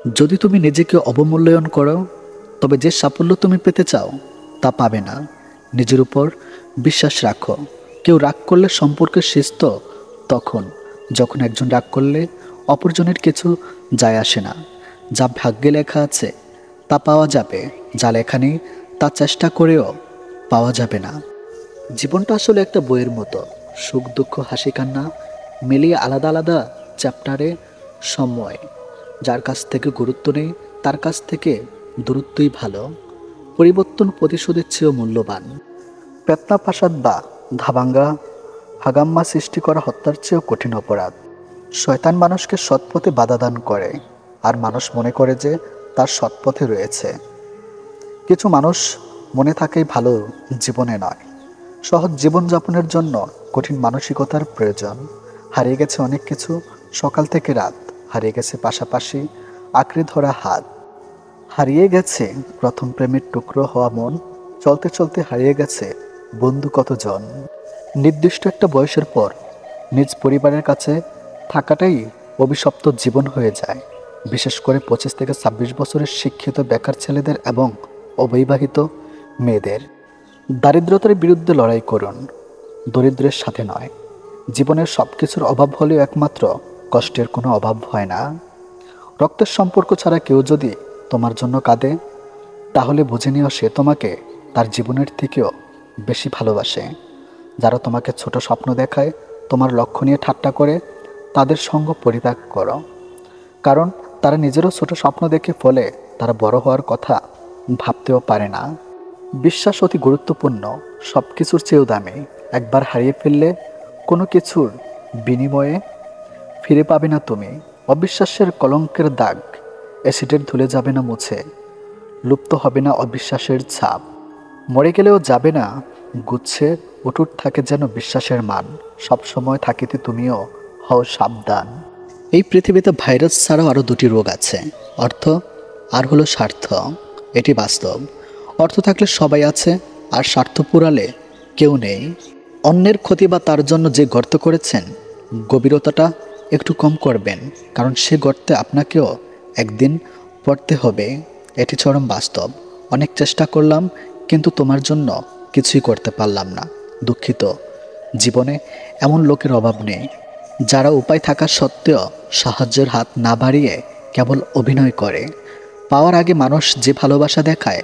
যদি তুমি নিজেকে অবমূল্যায়ন করো, তবে যে সাফল্য তুমি পেতে চাও তা পাবে না। নিজের উপর বিশ্বাস রাখো। কেউ রাগ করলে সম্পর্কের শেষ তো তখন, যখন একজন রাগ করলে অপরজনের কিছু যায় আসে না। যা ভাগ্যে লেখা আছে তা পাওয়া যাবে, যা লেখা নেই তা চেষ্টা করেও পাওয়া যাবে না। জীবনটা আসলে একটা বইয়ের মতো, সুখ দুঃখ হাসি কান্না মিলিয়ে আলাদা আলাদা চ্যাপ্টারে সময়। যার কাছ থেকে গুরুত্ব নেই তার কাছ থেকে দূরত্বই ভালো। পরিবর্তন প্রতিশোধের চেয়েও মূল্যবান। পেতনা প্রাসাদ বা ধাবাঙ্গা হাগাম্মা সৃষ্টি করা হত্যার চেয়েও কঠিন অপরাধ। শয়তান মানুষকে সৎপথে বাধা দান করে, আর মানুষ মনে করে যে তার সৎপথে রয়েছে। কিছু মানুষ মনে থাকেই ভালো, জীবনে নয়। সহজ জীবনযাপনের জন্য কঠিন মানসিকতার প্রয়োজন। হারিয়ে গেছে অনেক কিছু, সকাল থেকে রাত। হারিয়ে গেছে পাশাপাশি আঁকড়ে ধরা হাত। হারিয়ে গেছে প্রথম প্রেমের টুকরো হওয়া মন। চলতে চলতে হারিয়ে গেছে বন্ধু কতজন। নির্দিষ্ট একটা বয়সের পর নিজ পরিবারের কাছে থাকাটাই অভিশপ্ত জীবন হয়ে যায়। বিশেষ করে 25 থেকে 26 বছরের শিক্ষিত বেকার ছেলেদের এবং অবিবাহিত মেয়েদের। দারিদ্রতার বিরুদ্ধে লড়াই করুন, দরিদ্রের সাথে নয়। জীবনের সব কিছুর অভাব হলেও একমাত্র কষ্টের কোনো অভাব হয় না। রক্তের সম্পর্ক ছাড়া কেউ যদি তোমার জন্য কাঁদে, তাহলে বুঝে নিও সে তোমাকে তার জীবনের থেকেও বেশি ভালোবাসে। যারা তোমাকে ছোট স্বপ্ন দেখায়, তোমার লক্ষ্য নিয়ে ঠাট্টা করে, তাদের সঙ্গ পরিত্যাগ করো। কারণ তারা নিজেরও ছোট স্বপ্ন দেখে ফলে তারা বড় হওয়ার কথা ভাবতেও পারে না। বিশ্বাস অতি গুরুত্বপূর্ণ, সব কিছুর চেয়েও দামি। একবার হারিয়ে ফেললে কোনো কিছুর বিনিময়ে ফিরে পাবে না তুমি। অবিশ্বাসের কলঙ্কের দাগ অ্যাসিডের ধুলে যাবে না মুছে। লুপ্ত হবে না অবিশ্বাসের ছাপ। মরে গেলেও যাবে না গুচ্ছে। অটুট থাকে যেন বিশ্বাসের মান। সবসময় থাকিতে তুমিও হও সাবধান। এই পৃথিবীতে ভাইরাস ছাড়াও আরও দুটি রোগ আছে, অর্থ আর হলো স্বার্থ। এটি বাস্তব। অর্থ থাকলে সবাই আছে, আর স্বার্থ পুরালে কেউ নেই। অন্যের ক্ষতি বা তার জন্য যে গর্ত করেছেন, গভীরতাটা একটু কম করবেন, কারণ সে গর্তে আপনাকেও একদিন পড়তে হবে। এটি চরম বাস্তব। অনেক চেষ্টা করলাম, কিন্তু তোমার জন্য কিছুই করতে পারলাম না। দুঃখিত। জীবনে এমন লোকের অভাব নেই, যারা উপায় থাকা সত্ত্বেও সাহায্যের হাত না বাড়িয়ে কেবল অভিনয় করে। পাওয়ার আগে মানুষ যে ভালোবাসা দেখায়,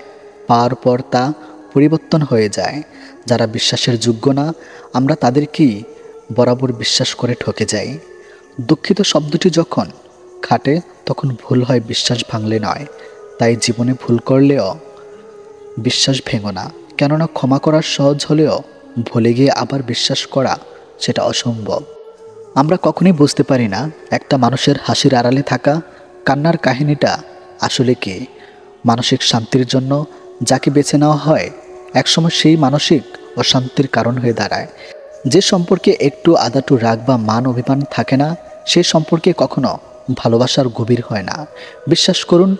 পাওয়ার পর তা পরিবর্তন হয়ে যায়। যারা বিশ্বাসের যোগ্য না, আমরা তাদেরকেই বরাবর বিশ্বাস করে ঠকে যাই। দুঃখিত শব্দটি যখন খাটে, তখন ভুল হয় বিশ্বাস ভাঙলে নয়। তাই জীবনে ভুল করলেও বিশ্বাস ভেঙো না, কেননা ক্ষমা করা সহজ হলেও ভুলে গিয়ে আবার বিশ্বাস করা সেটা অসম্ভব। আমরা কখনোই বুঝতে পারি না একটা মানুষের হাসির আড়ালে থাকা কান্নার কাহিনীটা আসলে কি। মানসিক শান্তির জন্য যাকে বেছে নেওয়া হয়, একসময় সেই মানসিক অশান্তির কারণ হয়ে দাঁড়ায়। যে সম্পর্কে একটু আদাটু রাগ বা মান অভিমান থাকে না, সেই সম্পর্কে কখনো ভালোবাসার গভীর হয় না। বিশ্বাস করুন,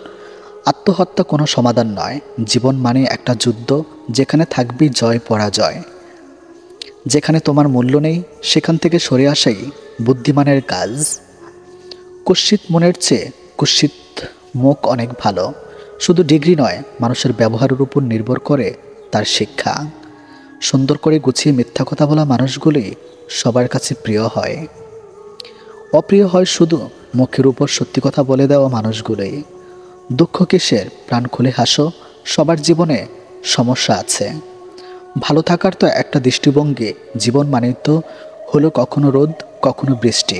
আত্মহত্যা কোনো সমাধান নয়। জীবন মানে একটা যুদ্ধ, যেখানে থাকবে জয় পরাজয়। যেখানে তোমার মূল্য নেই, সেখান থেকে সরে আসাই বুদ্ধিমানের কাজ। কুৎসিত মনের চেয়ে কুৎসিত মুখ অনেক ভালো। শুধু ডিগ্রি নয়, মানুষের ব্যবহারের উপর নির্ভর করে তার শিক্ষা। সুন্দর করে গুছিয়ে মিথ্যা কথা বলা মানুষগুলি সবার কাছে প্রিয় হয়। অপ্রিয় হয় শুধু মুখের উপর সত্যি কথা বলে দেওয়া মানুষগুলোই। দুঃখ কিসের, প্রাণ খুলে হাসো। সবার জীবনে সমস্যা আছে। ভালো থাকার তো একটা দৃষ্টিভঙ্গি। জীবন মানে তো হলো কখনো রোদ, কখনো বৃষ্টি।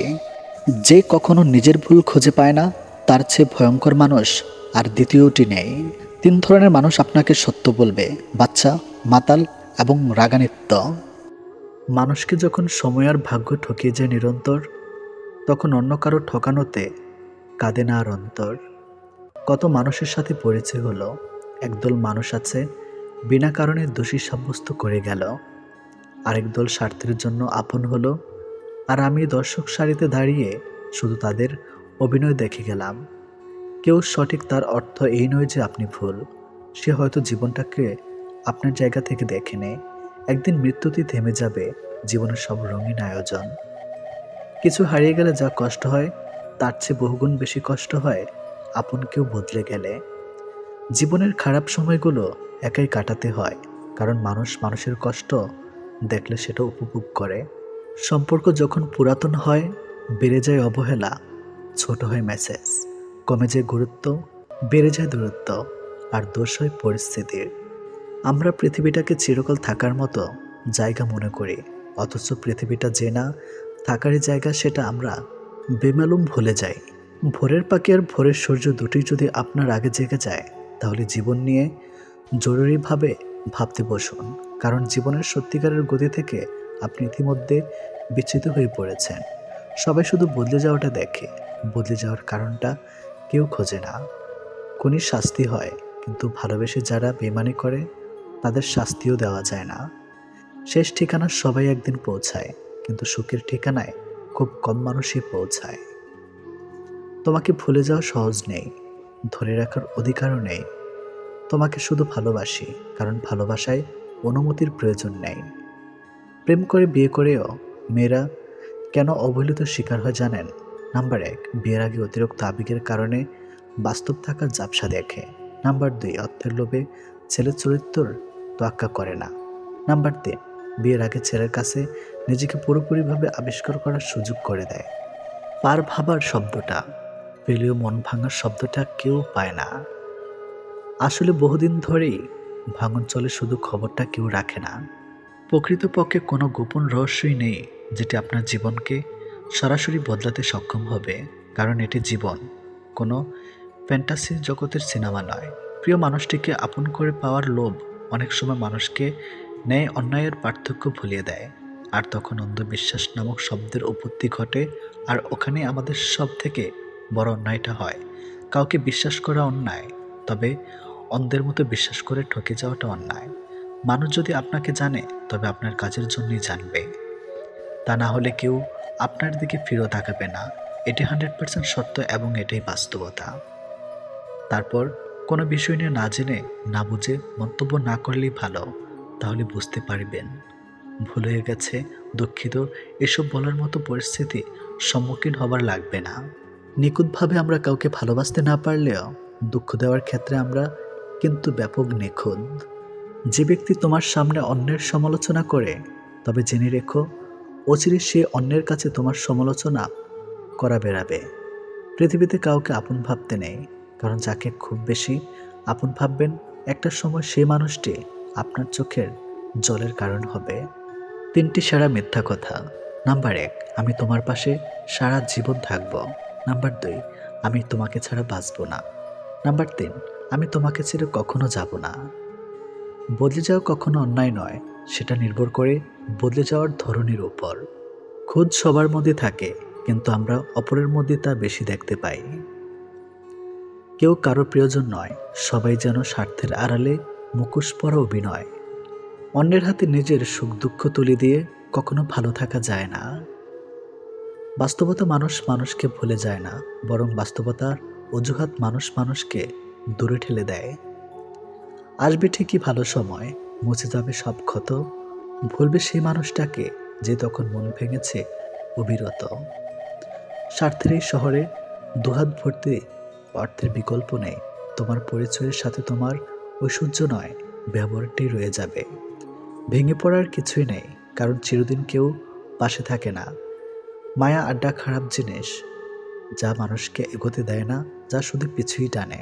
যে কখনো নিজের ভুল খুঁজে পায় না, তার চেয়ে ভয়ঙ্কর মানুষ আর দ্বিতীয়টি নেই। 3 ধরনের মানুষ আপনাকে সত্য বলবে: বাচ্চা, মাতাল এবং রাগান্বিত। মানুষকে যখন সময় আর ভাগ্য ঠকিয়ে যায় নিরন্তর, তখন অন্য কারো ঠকানোতে কাঁদে না আর অন্তর। কত মানুষের সাথে পরিচয় হলো, একদল মানুষ আছে বিনা কারণে দোষী সাব্যস্ত করে গেল, আরেক দল স্বার্থের জন্য আপন হলো, আর আমি দর্শক সারিতে দাঁড়িয়ে শুধু তাদের অভিনয় দেখে গেলাম। কেউ সঠিক, তার অর্থ এই নয় যে আপনি ভুল। সে হয়তো জীবনটাকে আপনার জায়গা থেকে দেখে নেয়। একদিন মৃত্যুতেই থেমে যাবে জীবনের সব রঙিন আয়োজন। কিছু হারিয়ে গেলে যা কষ্ট হয়, তার চেয়ে বহুগুণ বেশি কষ্ট হয় আপন কেউ বদলে গেলে। জীবনের খারাপ সময়গুলো একাই কাটাতে হয়, কারণ মানুষ মানুষের কষ্ট দেখলে সেটা উপভোগ করে। সম্পর্ক যখন পুরাতন হয়, বেড়ে যায় অবহেলা, ছোট হয় মেসেজ, কমে যায় গুরুত্ব, বেড়ে যায় দূরত্ব, আর দোষ হয় পরিস্থিতির। আমরা পৃথিবীটাকে চিরকাল থাকার মতো জায়গা মনে করি, অথচ পৃথিবীটা যে না থাকারই জায়গা সেটা আমরা বেমালুম ভুলে যাই। ভোরের পাখি আর ভোরের সূর্য দুটি যদি আপনার আগে জেগে যায়, তাহলে জীবন নিয়ে জরুরিভাবে ভাবতে বসুন, কারণ জীবনের সত্যিকারের গতি থেকে আপনি ইতিমধ্যে বিচ্যুত হয়ে পড়েছেন। সবাই শুধু বদলে যাওয়াটা দেখে, বদলে যাওয়ার কারণটা কেউ খোঁজে না। খুনির শাস্তি হয়, কিন্তু ভালোবেসে যারা বেইমানি করে তাদের শাস্তিও দেওয়া যায় না। শেষ ঠিকানা সবাই একদিন পৌঁছায়, কিন্তু সুখের ঠিকানায় খুব কম মানুষই পৌঁছায়। তোমাকে ভুলে যাওয়া সহজ নেই, ধরে রাখার অধিকারও নেই। তোমাকে শুধু ভালোবাসি, কারণ ভালোবাসায় অনুমতির প্রয়োজন নেই। প্রেম করে বিয়ে করেও মেয়েরা কেন অবহেলিত শিকার হয় জানেন? নাম্বার 1, বিয়ের আগে অতিরিক্ত আবেগের কারণে বাস্তব থাকার ঝাপসা দেখে। নাম্বার 2, অর্থের লোভে ছেলের চরিত্রের তোয়াক্কা করে না। নাম্বার 3, বিয়ের আগে ছেলের কাছে নিজেকে পুরোপুরিভাবে আবিষ্কার করার সুযোগ করে দেয়। পার ভাবার শব্দটা পেলেও মন ভাঙার শব্দটা কেউ পায় না। আসলে বহুদিন ধরেই ভাঙন চলে, শুধু খবরটা কেউ রাখে না। প্রকৃতপক্ষে কোনো গোপন রহস্যই নেই যেটি আপনার জীবনকে সরাসরি বদলাতে সক্ষম হবে, কারণ এটি জীবন, কোনো ফ্যান্টাসি জগতের সিনেমা নয়। প্রিয় মানুষটিকে আপন করে পাওয়ার লোভ অনেক সময় মানুষকে ন্যায় অন্যায়ের পার্থক্য ভুলিয়ে দেয়, আর তখন অন্ধবিশ্বাস নামক শব্দের উৎপত্তি ঘটে। আর ওখানে আমাদের সব থেকে বড় অন্যায়টা হয়। কাউকে বিশ্বাস করা অন্যায়, তবে অন্ধের মতো বিশ্বাস করে ঠকে যাওয়াটা অন্যায়। মানুষ যদি আপনাকে জানে, তবে আপনার কাজের জন্যই জানবে, তা না হলে কেউ আপনার দিকে ফিরেও তাকাবে না। এটি 100% সত্য এবং এটাই বাস্তবতা। তারপর কোনো বিষয় নিয়ে না জেনে না বুঝে মন্তব্য না করলেই ভালো, তাহলে বুঝতে পারবেন ভুল হয়ে গেছে, দুঃখিত, এসব বলার মতো পরিস্থিতি সম্মুখীন হবার লাগবে না। নিখুঁতভাবে আমরা কাউকে ভালোবাসতে না পারলেও দুঃখ দেওয়ার ক্ষেত্রে আমরা কিন্তু ব্যাপক নিখুঁত। যে ব্যক্তি তোমার সামনে অন্যের সমালোচনা করে, তবে জেনে রেখো অচিরে সে অন্যের কাছে তোমার সমালোচনা করা বেড়াবে। পৃথিবীতে কাউকে আপন ভাবতে নেই, কারণ যাকে খুব বেশি আপন ভাববেন, একটা সময় সে মানুষটি আপনার চোখের জলের কারণ হবে। 3টি সেরা মিথ্যা কথা। নাম্বার 1, আমি তোমার পাশে সারা জীবন থাকব। নাম্বার 2, আমি তোমাকে ছাড়া বাঁচব না। নাম্বার 3, আমি তোমাকে ছেড়ে কখনো যাব না। বদলে যাওয়া কখনো অন্যায় নয়, সেটা নির্ভর করে বদলে যাওয়ার ধরনের উপর। খুদ সবার মধ্যে থাকে, কিন্তু আমরা অপরের মধ্যে তা বেশি দেখতে পাই। কেউ কারো প্রিয়জন নয়, সবাই যেন স্বার্থের আড়ালে মুখোশ পরা অভিনয়। অন্যের হাতে নিজের সুখ দুঃখ তুলে দিয়ে কখনো ভালো থাকা যায় না। বাস্তবতা মানুষ মানুষকে ভুলে যায় না, বরং বাস্তবতার অজুহাত মানুষ মানুষকে দূরে ঠেলে দেয়। আসবে ঠিকই ভালো সময়, মুছে যাবে সব ক্ষত, ভুলবে সেই মানুষটাকে যে তখন মন ভেঙেছে অবিরত। স্বার্থের এই শহরে দুহাত ভর্তি অর্থের বিকল্প নেই। তোমার পরিচয়ের সাথে তোমার ঐশ্বর্য নয়, ব্যবহারটাই রয়ে যাবে। ভেঙে পড়ার কিছুই নেই, কারণ চিরদিন কেউ পাশে থাকে না। মায়া আড্ডা খারাপ জিনিস, যা মানুষকে এগোতে দেয় না, যা শুধু পিছুই টানে।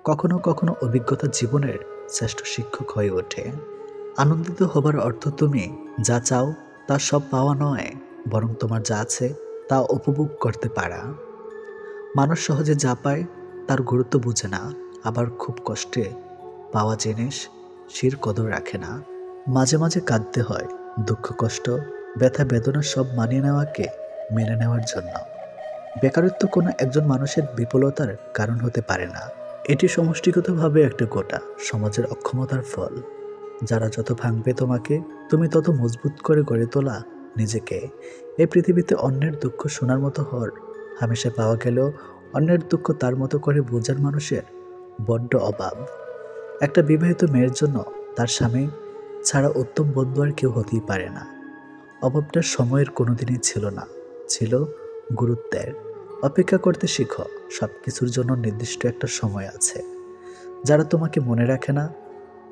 কখনো কখনো অভিজ্ঞতা জীবনের শ্রেষ্ঠ শিক্ষক হয়ে ওঠে। আনন্দিত হবার অর্থ তুমি যা চাও তা সব পাওয়া নয়, বরং তোমার যা আছে তা উপভোগ করতে পারা। মানুষ সহজে যা পায় তার গুরুত্ব বুঝে না, আবার খুব কষ্টে পাওয়া জিনিস শির কদর রাখে না। মাঝে মাঝে কাঁদতে হয়, দুঃখ কষ্ট ব্যথা বেদনা সব মানিয়ে নেওয়াকে মেনে নেওয়ার জন্য। বেকারত্ব কোনো একজন মানুষের বিফলতার কারণ হতে পারে না, এটি সমষ্টিগতভাবে একটা গোটা সমাজের অক্ষমতার ফল। যারা যত ভাঙবে তোমাকে, তুমি তত মজবুত করে গড়ে তোলা নিজেকে। এই পৃথিবীতে অন্যের দুঃখ শোনার মতো হর হামেশা পাওয়া গেলেও অন্যের দুঃখ তার মতো করে বোঝার মানুষের বড্ড অভাব। একটা বিবাহিত মেয়ের জন্য তার স্বামী ছাড়া উত্তম বন্ধু আর কেউ হতেই পারে না। অভাবটা সময়ের কোনোদিনই ছিল না, ছিল গুরুত্বের। অপেক্ষা করতে শিখো, সব কিছুর জন্য নির্দিষ্ট একটা সময় আছে। যারা তোমাকে মনে রাখে না,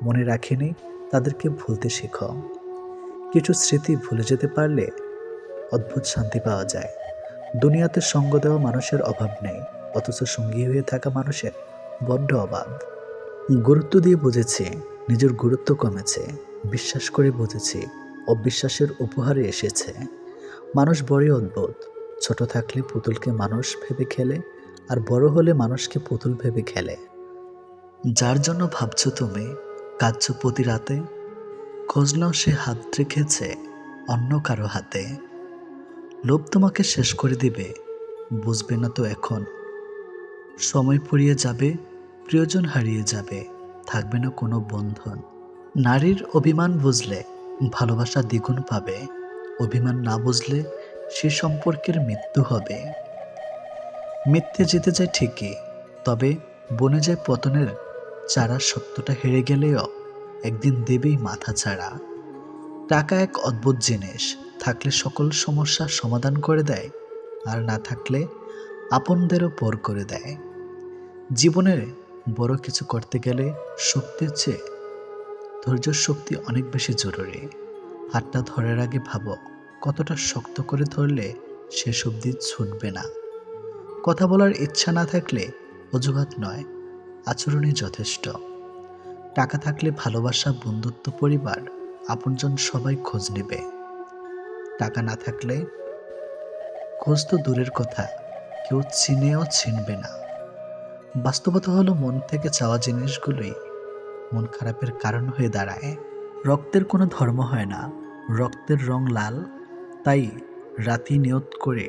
মনে রাখেনি, তাদেরকে ভুলতে শিখো। কিছু স্মৃতি ভুলে যেতে পারলে অদ্ভুত শান্তি পাওয়া যায়। দুনিয়াতে সঙ্গ দেওয়া মানুষের অভাব নেই, অথচ সঙ্গী হয়ে থাকা মানুষের বড্ড অভাব। গুরুত্ব দিয়ে বুঝেছি নিজের গুরুত্ব কমেছে, বিশ্বাস করে বুঝেছি অবিশ্বাসের উপহারে এসেছে। মানুষ বড়ই অদ্ভুত, ছোট থাকলে পুতুলকে মানুষ ভেবে খেলে, আর বড় হলে মানুষকে পুতুল ভেবে খেলে। যার জন্য ভাবছো তুমি, কাঁদছো প্রতি রাতে, খোঁজ নাও সে হাত রেখেছে অন্য কারো হাতে। লোভ তোমাকে শেষ করে দিবে, বুঝবে না তো এখন। সময় ফুরিয়ে যাবে, প্রিয়জন হারিয়ে যাবে, থাকবে না কোনো বন্ধন। নারীর অভিমান বুঝলে ভালোবাসা দ্বিগুণ পাবে, অভিমান না বুঝলে সে সম্পর্কের মৃত্যু হবে। মিথ্যে জিতে যায় ঠিকই, তবে বনে যায় পতনের চারা। সত্যটা হেরে গেলেও একদিন দেবেই মাথা ছাড়া। টাকা এক অদ্ভুত জিনিস, থাকলে সকল সমস্যার সমাধান করে দেয়, আর না থাকলে আপনদেরও পর করে দেয়। জীবনের বড় কিছু করতে গেলে শক্তির চেয়ে ধৈর্য শক্তি অনেক বেশি জরুরি। হাতটা ধরার আগে ভাবো কতটা শক্ত করে ধরলে শেষ অবধি ছুটবে না। কথা বলার ইচ্ছা না থাকলে অজুহাত নয়, আচরণই যথেষ্ট। টাকা থাকলে ভালোবাসা, বন্ধুত্ব, পরিবার, আপনজন সবাই খোঁজ নেবে। টাকা না থাকলে খোঁজ তো দূরের কথা, কেউ চিনেও চিনবে না। বাস্তবতা হলো মন থেকে চাওয়া জিনিসগুলোই মন খারাপের কারণ হয়ে দাঁড়ায়। রক্তের কোনো ধর্ম হয় না, রক্তের রং লাল, তাই রাতি নিয়ত করে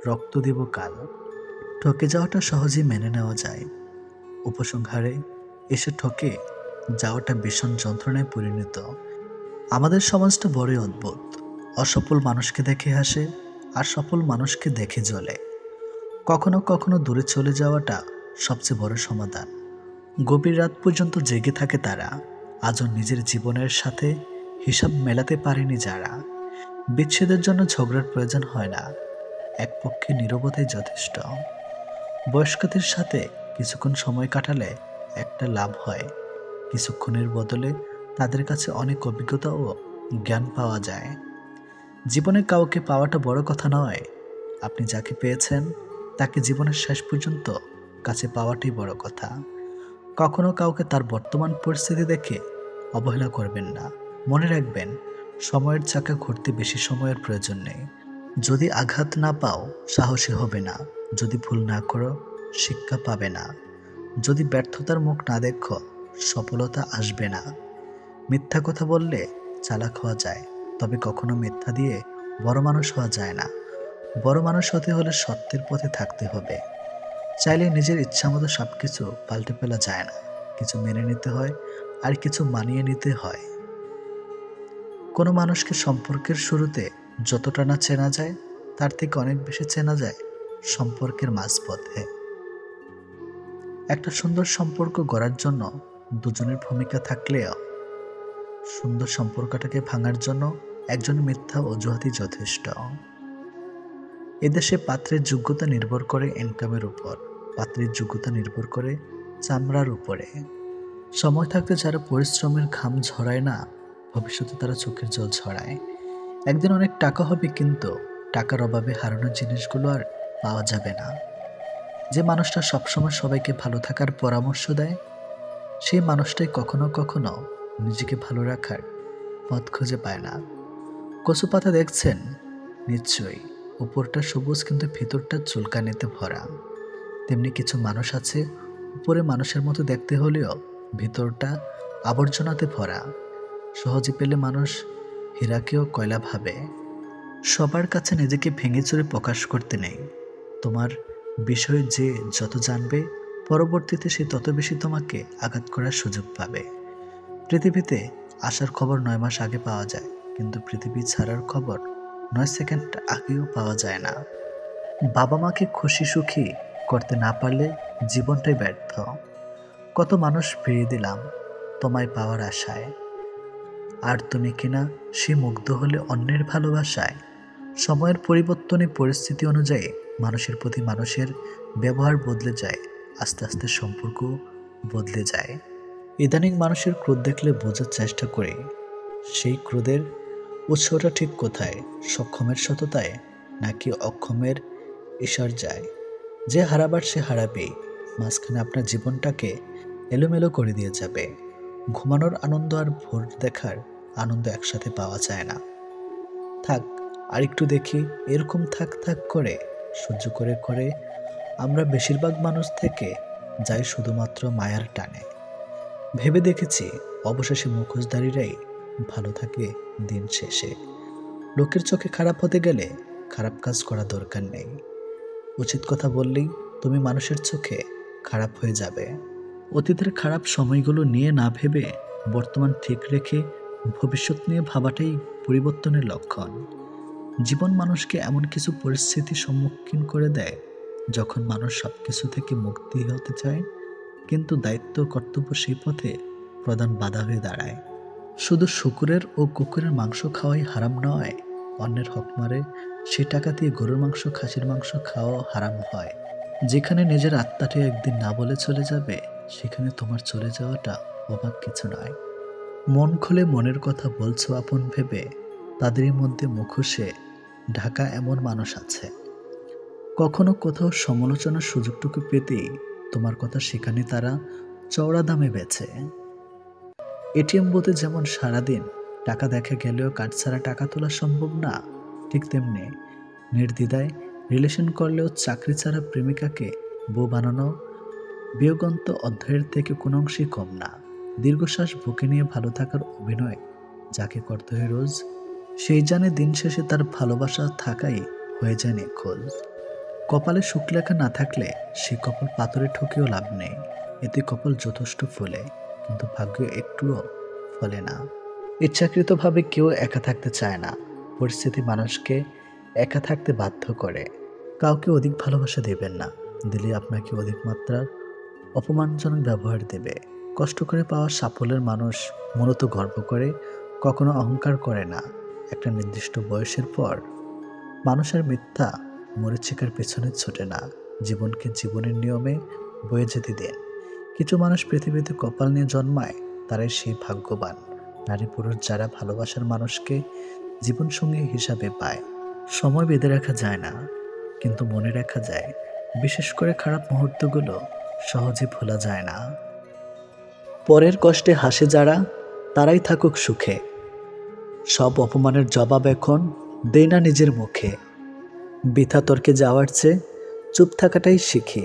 রক্ত দেব কাল। ঠকে যাওয়াটা সহজেই মেনে নেওয়া যায়, উপসংহারে এসে ঠকে যাওয়াটা ভীষণ যন্ত্রণায় পরিণত। আমাদের সমাজটা বড়ই অদ্ভুত, অসফল মানুষকে দেখে হাসে আর সফল মানুষকে দেখে জ্বলে। কখনো কখনো দূরে চলে যাওয়াটা সবচেয়ে বড় সমাধান। গভীর রাত পর্যন্ত জেগে থাকে তারা, আজও নিজের জীবনের সাথে হিসাব মেলাতে পারেনি যারা। বিচ্ছেদের জন্য ঝগড়ার প্রয়োজন হয় না, এক পক্ষে নীরবতাই যথেষ্ট। বয়স্কদের সাথে কিছুক্ষণ সময় কাটালে একটা লাভ হয়, কিছুক্ষণের বদলে তাদের কাছে অনেক অভিজ্ঞতা ও জ্ঞান পাওয়া যায়। জীবনে কাউকে পাওয়াটা বড় কথা নয়, আপনি যাকে পেয়েছেন তাকে জীবনের শেষ পর্যন্ত কাছে পাওয়াটাই বড় কথা। কখনো কাউকে তার বর্তমান পরিস্থিতি দেখে অবহেলা করবেন না। মনে রাখবেন, সময়ের চাকা ঘুরতে বেশি সময়ের প্রয়োজন নেই। যদি আঘাত না পাও, সাহসী হবে না। যদি ভুল না করো, শিক্ষা পাবে না। যদি ব্যর্থতার মুখ না দেখো, সফলতা আসবে না। মিথ্যা কথা বললে চালাক হওয়া যায়, তবে কখনো মিথ্যা দিয়ে বড় মানুষ হওয়া যায় না। বড় মানুষ হতে হলে সত্যের পথে থাকতে হবে। চাইলে নিজের ইচ্ছামতো সব কিছু পাল্টে ফেলা যায় না, কিছু মেনে নিতে হয় আর কিছু মানিয়ে নিতে হয়। কোনো মানুষকে সম্পর্কের শুরুতে যতটা না চেনা যায়, তার থেকে অনেক বেশি চেনা যায় সম্পর্কের মাঝপথে। একটা সুন্দর সম্পর্ক গড়ার জন্য দুজনের ভূমিকা থাকলেও সুন্দর সম্পর্কটাকে ভাঙার জন্য একজন মিথ্যা অজুহাতই যথেষ্ট। এদেশে পাত্রের যোগ্যতা নির্ভর করে ইনকামের উপর, পাত্রের যোগ্যতা নির্ভর করে চামড়ার উপরে। সময় থাকতে যারা পরিশ্রমের ঘাম ঝরায় না, ভবিষ্যতে তারা চোখের জল ছড়ায়। একদিন অনেক টাকা হবে, কিন্তু টাকার অভাবে হারানোর জিনিসগুলো আর পাওয়া যাবে না। যে মানুষটা সবসময় সবাইকে ভালো থাকার পরামর্শ দেয়, সেই মানুষটাই কখনো কখনো নিজেকে ভালো রাখার পথ খুঁজে পায় না। কচু পাতা দেখছেন নিশ্চয়ই, উপরটা সবুজ কিন্তু ভিতরটা চুলকানিতে ভরা। তেমনি কিছু মানুষ আছে, উপরে মানুষের মতো দেখতে হলেও ভিতরটা আবর্জনাতে ভরা। সহজে পেলে মানুষ হীরাকেও কয়লা ভাবে। সবার কাছে নিজেকে ভেঙে চুরে প্রকাশ করতে নেই। তোমার বিষয়ে যে যত জানবে, পরবর্তীতে সে তত বেশি তোমাকে আঘাত করার সুযোগ পাবে। পৃথিবীতে আসার খবর 9 মাস আগে পাওয়া যায়, কিন্তু পৃথিবী ছাড়ার খবর 9 সেকেন্ড আগেও পাওয়া যায় না। বাবা মাকে খুশি সুখী করতে না পারলে জীবনটাই ব্যর্থ। কত মানুষ ফিরিয়ে দিলাম তোমায় পাওয়ার আশায়, আর তুমি কিনা সে মুগ্ধ হলে অন্যের ভালোবাসায়। সময়ের পরিবর্তনে পরিস্থিতি অনুযায়ী মানুষের প্রতি মানুষের ব্যবহার বদলে যায়, আস্তে আস্তে সম্পর্ক বদলে যায়। ইদানিং মানুষের ক্রোধ দেখলে বোঝার চেষ্টা করি সেই ক্রোধের উৎসটা ঠিক কোথায়, সক্ষমের সততায় নাকি অক্ষমের ঈশ্বর যায়। যে হারাবার সে হারাবেই, মাঝখানে আপনার জীবনটাকে এলোমেলো করে দিয়ে যাবে। ঘুমানোর আনন্দ আর ভোর দেখার আনন্দ একসাথে পাওয়া যায় না। থাক আর একটু দেখি, এরকম থাক থাক করে সহ্য করে করে আমরা বেশিরভাগ মানুষ থেকে যাই শুধুমাত্র মায়ার টানে। ভেবে দেখেছি অবশেষে মুখোশধারীরাই ভালো থাকে দিন শেষে। লোকের চোখে খারাপ হতে গেলে খারাপ কাজ করা দরকার নেই, উচিত কথা বললেই তুমি মানুষের চোখে খারাপ হয়ে যাবে। অতীতের খারাপ সময়গুলো নিয়ে না ভেবে বর্তমান ঠিক রেখে ভবিষ্যৎ নিয়ে ভাবাটাই পরিবর্তনের লক্ষণ। জীবন মানুষকে এমন কিছু পরিস্থিতির সম্মুখীন করে দেয় যখন মানুষ সব কিছু থেকে মুক্তি হতে চায়, কিন্তু দায়িত্ব কর্তব্য সেই পথে প্রধান বাধা হয়ে দাঁড়ায়। শুধু শুকুরের ও কুকুরের মাংস খাওয়াই হারাম নয়, অন্যের হক মারে সে টাকা দিয়ে গরুর মাংস খাসির মাংস খাওয়াও হারাম হয়। যেখানে নিজের আত্মাটাই একদিন না বলে চলে যাবে, সেখানে তোমার চলে যাওয়াটা অবাক কিছু নয়। মন খুলে মনের কথা বলছো আপন ভেবে, তাদেরই মধ্যে মুখোশে ঢাকা এমন মানুষ আছে। কখনো কোথাও সমালোচনার সুযোগটুকু পেতেই তোমার কথা সেখানে তারা চওড়া দামে বেচে। এটিএম বুথে যেমন সারাদিন টাকা দেখা গেলেও কার্ড ছাড়া টাকা তোলা সম্ভব না, ঠিক তেমনি নির্দ্বিধায় রিলেশন করলেও চাকরি ছাড়া প্রেমিকাকে বউ বানানো বিয়োগন্ত অধ্যায়ের থেকে কোনো অংশই কম না। দীর্ঘশ্বাস বুকে নিয়ে ভালো থাকার অভিনয় যাকে করতে হয় রোজ, সেই জানে দিন শেষে তার ভালোবাসা থাকাই হয়ে যায় নিখোঁজ। কপালে সুখলেখা না থাকলে সে কপাল পাথরে ঠকেও লাভ নেই। এতে কপাল যথেষ্ট ফলে, কিন্তু ভাগ্য একটুও ফলে না। ইচ্ছাকৃতভাবে কেউ একা থাকতে চায় না, পরিস্থিতি মানুষকে একা থাকতে বাধ্য করে। কাউকে অধিক ভালোবাসা দেবেন না, দিলে আপনাকে অধিক মাত্রার অপমানজনক ব্যবহার দেবে। কষ্ট করে পাওয়া সাফল্যের মানুষ মূলত গর্ব করে, কখনো অহংকার করে না। একটা নির্দিষ্ট বয়সের পর মানুষের মিথ্যা মরিচিকার পেছনে ছোটে না, জীবনকে জীবনের নিয়মে বয়ে যেতে দেন। কিছু মানুষ পৃথিবীতে কপাল নিয়ে জন্মায়, তারাই সেই ভাগ্যবান নারী পুরুষ যারা ভালোবাসার মানুষকে জীবনসঙ্গী হিসাবে পায়। সময় বেঁধে রাখা যায় না, কিন্তু মনে রাখা যায়। বিশেষ করে খারাপ মুহূর্তগুলো সহজে ভোলা যায় না। পরের কষ্টে হাসে যারা, তারাই থাকুক সুখে। সব অপমানের জবাব এখন দেই না নিজের মুখে। বৃথা তর্কে যাওয়ার চেয়ে চুপ থাকাটাই শিখি।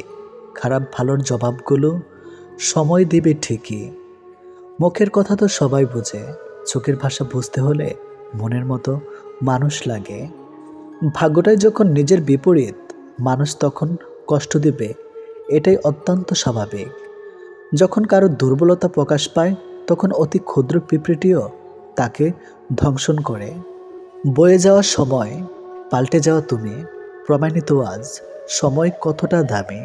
খারাপ ভালোর জবাবগুলো সময় দিবে ঠিকই। মুখের কথা তো সবাই বোঝে, চোখের ভাষা বুঝতে হলে মনের মতো মানুষ লাগে। ভাগ্যটাই যখন নিজের বিপরীত, মানুষ তখন কষ্ট দেবে, এটাই অত্যন্ত স্বাভাবিক। যখন কারো দুর্বলতা প্রকাশ পায়, তখন অতি ক্ষুদ্র পিঁপড়েটিও তাকে ধ্বংসন করে। বয়ে যাওয়া সময়, পাল্টে যাওয়া তুমি, প্রমাণিত আজ সময় কতটা দামি।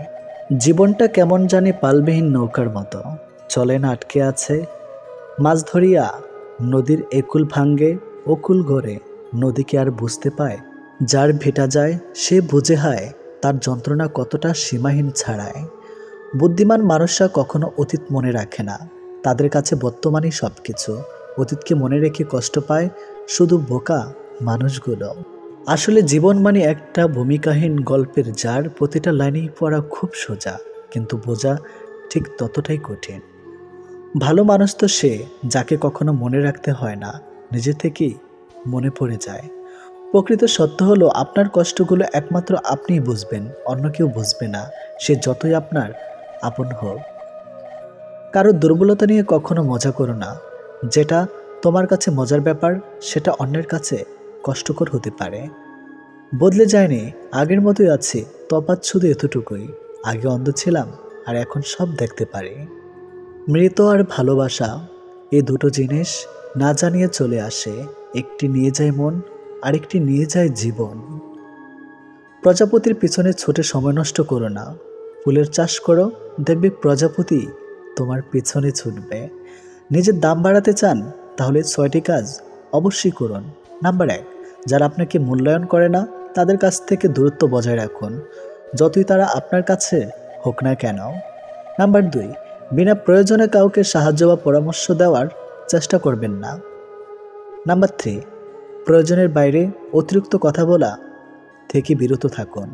জীবনটা কেমন জানি পালবিহীন নৌকার মতো, চলে না আটকে আছে। মাছ ধরিয়া নদীর একুল ভাঙ্গে অকুল গড়ে, নদীকে আর বুঝতে পায় যার ভেটা যায় সে বুঝে হায় তার যন্ত্রণা কতটা সীমাহীন ছাড়ায়। বুদ্ধিমান মানুষরা কখনো অতীত মনে রাখে না, তাদের কাছে বর্তমানই সব কিছু। অতীতকে মনে রেখে কষ্ট পায় শুধু বোকা মানুষগুলো। আসলে জীবন মানে একটা ভূমিকাহীন গল্পের যার প্রতিটা লাইনেই পড়া খুব সোজা, কিন্তু বোঝা ঠিক ততটাই কঠিন। ভালো মানুষ তো সে যাকে কখনো মনে রাখতে হয় না, নিজে থেকেই মনে পড়ে যায়। প্রকৃত সত্য হলো আপনার কষ্টগুলো একমাত্র আপনিই বুঝবেন, অন্য কেউ বুঝবে না, সে যতই আপনার আপন হোক। কারো দুর্বলতা নিয়ে কখনো মজা করো না। যেটা তোমার কাছে মজার ব্যাপার, সেটা অন্যের কাছে কষ্টকর হতে পারে। বদলে যায়নি, আগের মতোই আছি, তফাৎ শুধু এতটুকুই, আগে অন্ধ ছিলাম আর এখন সব দেখতে পারি। মৃত আর ভালোবাসা, এই দুটো জিনিস না জানিয়ে চলে আসে। একটি নিয়ে যায় মন, আরেকটি নিয়ে যায় জীবন। প্রজাপতির পিছনে ছুটে সময় নষ্ট করো না, ফুলের চাষ করো, দেখবে প্রজাপতি তোমার পিছনে ছুটবে। নিজের দাম বাড়াতে চান, তাহলে 6টি কাজ অবশ্যই করুন। নাম্বার 1, যারা আপনাকে মূল্যায়ন করে না তাদের কাছ থেকে দূরত্ব বজায় রাখুন, যতই তারা আপনার কাছে হোক না কেন। নাম্বার 2, বিনা প্রয়োজনে কাউকে সাহায্য বা পরামর্শ দেওয়ার চেষ্টা করবেন না। নাম্বার 3, প্রয়োজনের বাইরে অতিরিক্ত কথা বলা থেকে বিরত থাকুন।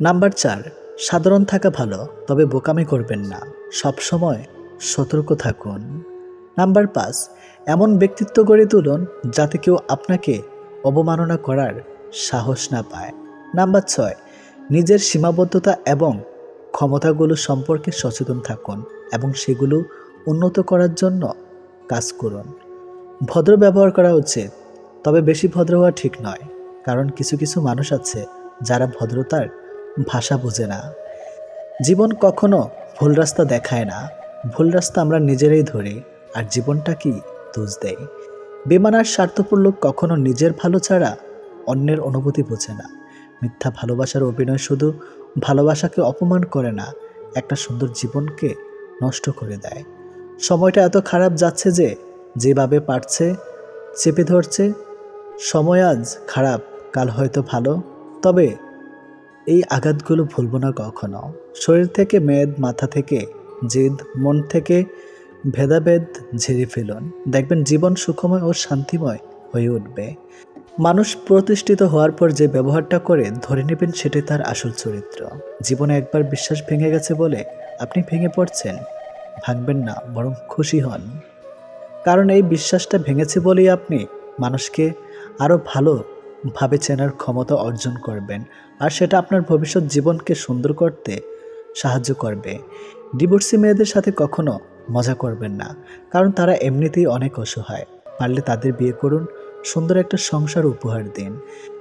নাম্বার 4, সাধারণ থাকা ভালো, তবে বোকামি করবেন না, সবসময় সতর্ক থাকুন। নাম্বার 5, এমন ব্যক্তিত্ব গড়ে তুলুন যাতে কেউ আপনাকে অবমাননা করার সাহস না পায়। নাম্বার 6, নিজের সীমাবদ্ধতা এবং ক্ষমতাগুলো সম্পর্কে সচেতন থাকুন এবং সেগুলো উন্নত করার জন্য কাজ করুন। ভদ্র ব্যবহার করা উচিত, তবে বেশি ভদ্র হওয়া ঠিক নয়, কারণ কিছু কিছু মানুষ আছে যারা ভদ্রতার ভাষা বোঝে না। জীবন কখনো ভুল রাস্তা দেখায় না, ভুল রাস্তা আমরা নিজেরাই ধরি, আর জীবনটা কি দোষ দেয়। বেমান আর স্বার্থপর লোক কখনো নিজের ভালো ছাড়া অন্যের অনুভূতি বোঝে না। মিথ্যা ভালোবাসার অভিনয় শুধু ভালোবাসাকে অপমান করে না, একটা সুন্দর জীবনকে নষ্ট করে দেয়। সময়টা এত খারাপ যাচ্ছে যে যেভাবে পারছে চেপে ধরছে। সময় আজ খারাপ, কাল হয়তো ভালো, তবে এই আঘাতগুলো ভুলব না কখনো। শরীর থেকে মেদ, মাথা থেকে জেদ, মন থেকে ভেদাভেদ ঝেড়ে ফেলুন, দেখবেন জীবন সুখময় ও শান্তিময় হয়ে উঠবে। মানুষ প্রতিষ্ঠিত হওয়ার পর যে ব্যবহারটা করে ধরে নেবেন সেটাই তার আসল চরিত্র। জীবনে একবার বিশ্বাস ভেঙে গেছে বলে আপনি ভেঙে পড়ছেন, ভাঙবেন না, বরং খুশি হন, কারণ এই বিশ্বাসটা ভেঙেছে বলেই আপনি মানুষকে আরও ভালোভাবে চেনার ক্ষমতা অর্জন করবেন, আর সেটা আপনার ভবিষ্যৎ জীবনকে সুন্দর করতে সাহায্য করবে। ডিভোর্সি মেয়েদের সাথে কখনো মজা করবেন না, কারণ তারা এমনিতেই অনেক অসহায়। পারলে তাদের বিয়ে করুন, সুন্দর একটা সংসার উপহার দিন।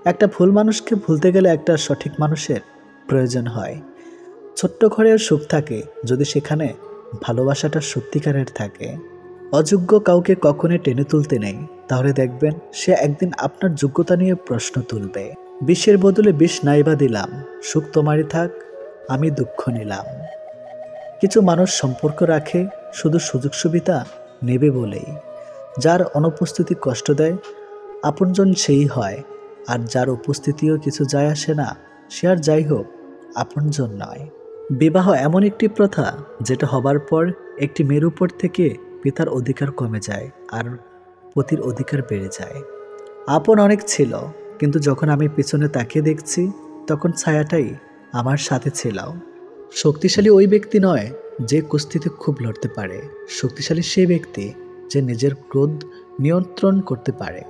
একটা ভুল মানুষকে ভুলতে গেলে একটা সঠিক মানুষের প্রয়োজন হয়। ছোট্ট ঘরের সুখ থাকে যদি সেখানে ভালোবাসাটা সত্যিকারের থাকে। অযোগ্য কাউকে কখনোই টেনে তুলতে নেই, তাহলে দেখবেন সে একদিন আপনার যোগ্যতা নিয়ে প্রশ্ন তুলবে। বিষের বদলে বিষ নাইবা দিলাম, সুখ তোমারই থাক, আমি দুঃখ নিলাম। কিছু মানুষ সম্পর্ক রাখে শুধু সুযোগ সুবিধা নেবে বলেই। যার অনুপস্থিতি কষ্ট দেয় আপনজন সেই হয়, আর যার উপস্থিতিও কিছু যায় আসে না সে আর যাই হোক আপনজন নয়। বিবাহ এমন একটি প্রথা যেটা হবার পর একটি মেয়ের উপর থেকে পিতার অধিকার কমে যায় আর পতির অধিকার বেড়ে যায়। আপন অনেক ছিল, কিন্তু যখন আমি পিছনে তাকিয়ে দেখছি তখন ছায়াটাই আমার সাথে ছিল। শক্তিশালী ওই ব্যক্তি নয় যে কুস্তিতে খুব লড়তে পারে, শক্তিশালী সেই ব্যক্তি যে নিজের ক্রোধ নিয়ন্ত্রণ করতে পারে।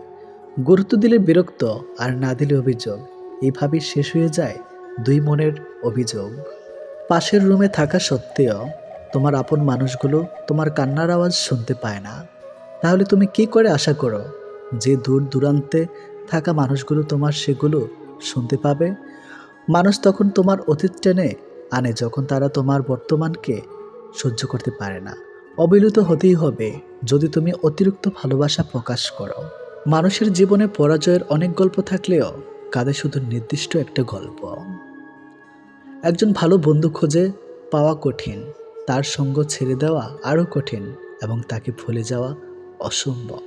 গুরুত্ব দিলে বিরক্ত, আর না দিলে অভিযোগ, এইভাবেই শেষ হয়ে যায় দুই মনের অভিযোগ। পাশের রুমে থাকা সত্ত্বেও তোমার আপন মানুষগুলো তোমার কান্নার আওয়াজ শুনতে পায় না, তাহলে তুমি কি করে আশা করো যে দূর দূরান্তে থাকা মানুষগুলো তোমার সেগুলো শুনতে পাবে? মানুষ তখন তোমার অতীত টেনে আনে যখন তারা তোমার বর্তমানকে সহ্য করতে পারে না। অবিলত হতেই হবে যদি তুমি অতিরিক্ত ভালোবাসা প্রকাশ করো। মানুষের জীবনে পরাজয়ের অনেক গল্প থাকলেও কাঁধে শুধু নির্দিষ্ট একটা গল্প। একজন ভালো বন্ধু খুঁজে পাওয়া কঠিন, তার সঙ্গ ছেড়ে দেওয়া আরও কঠিন, এবং তাকে ভুলে যাওয়া অসম্ভব।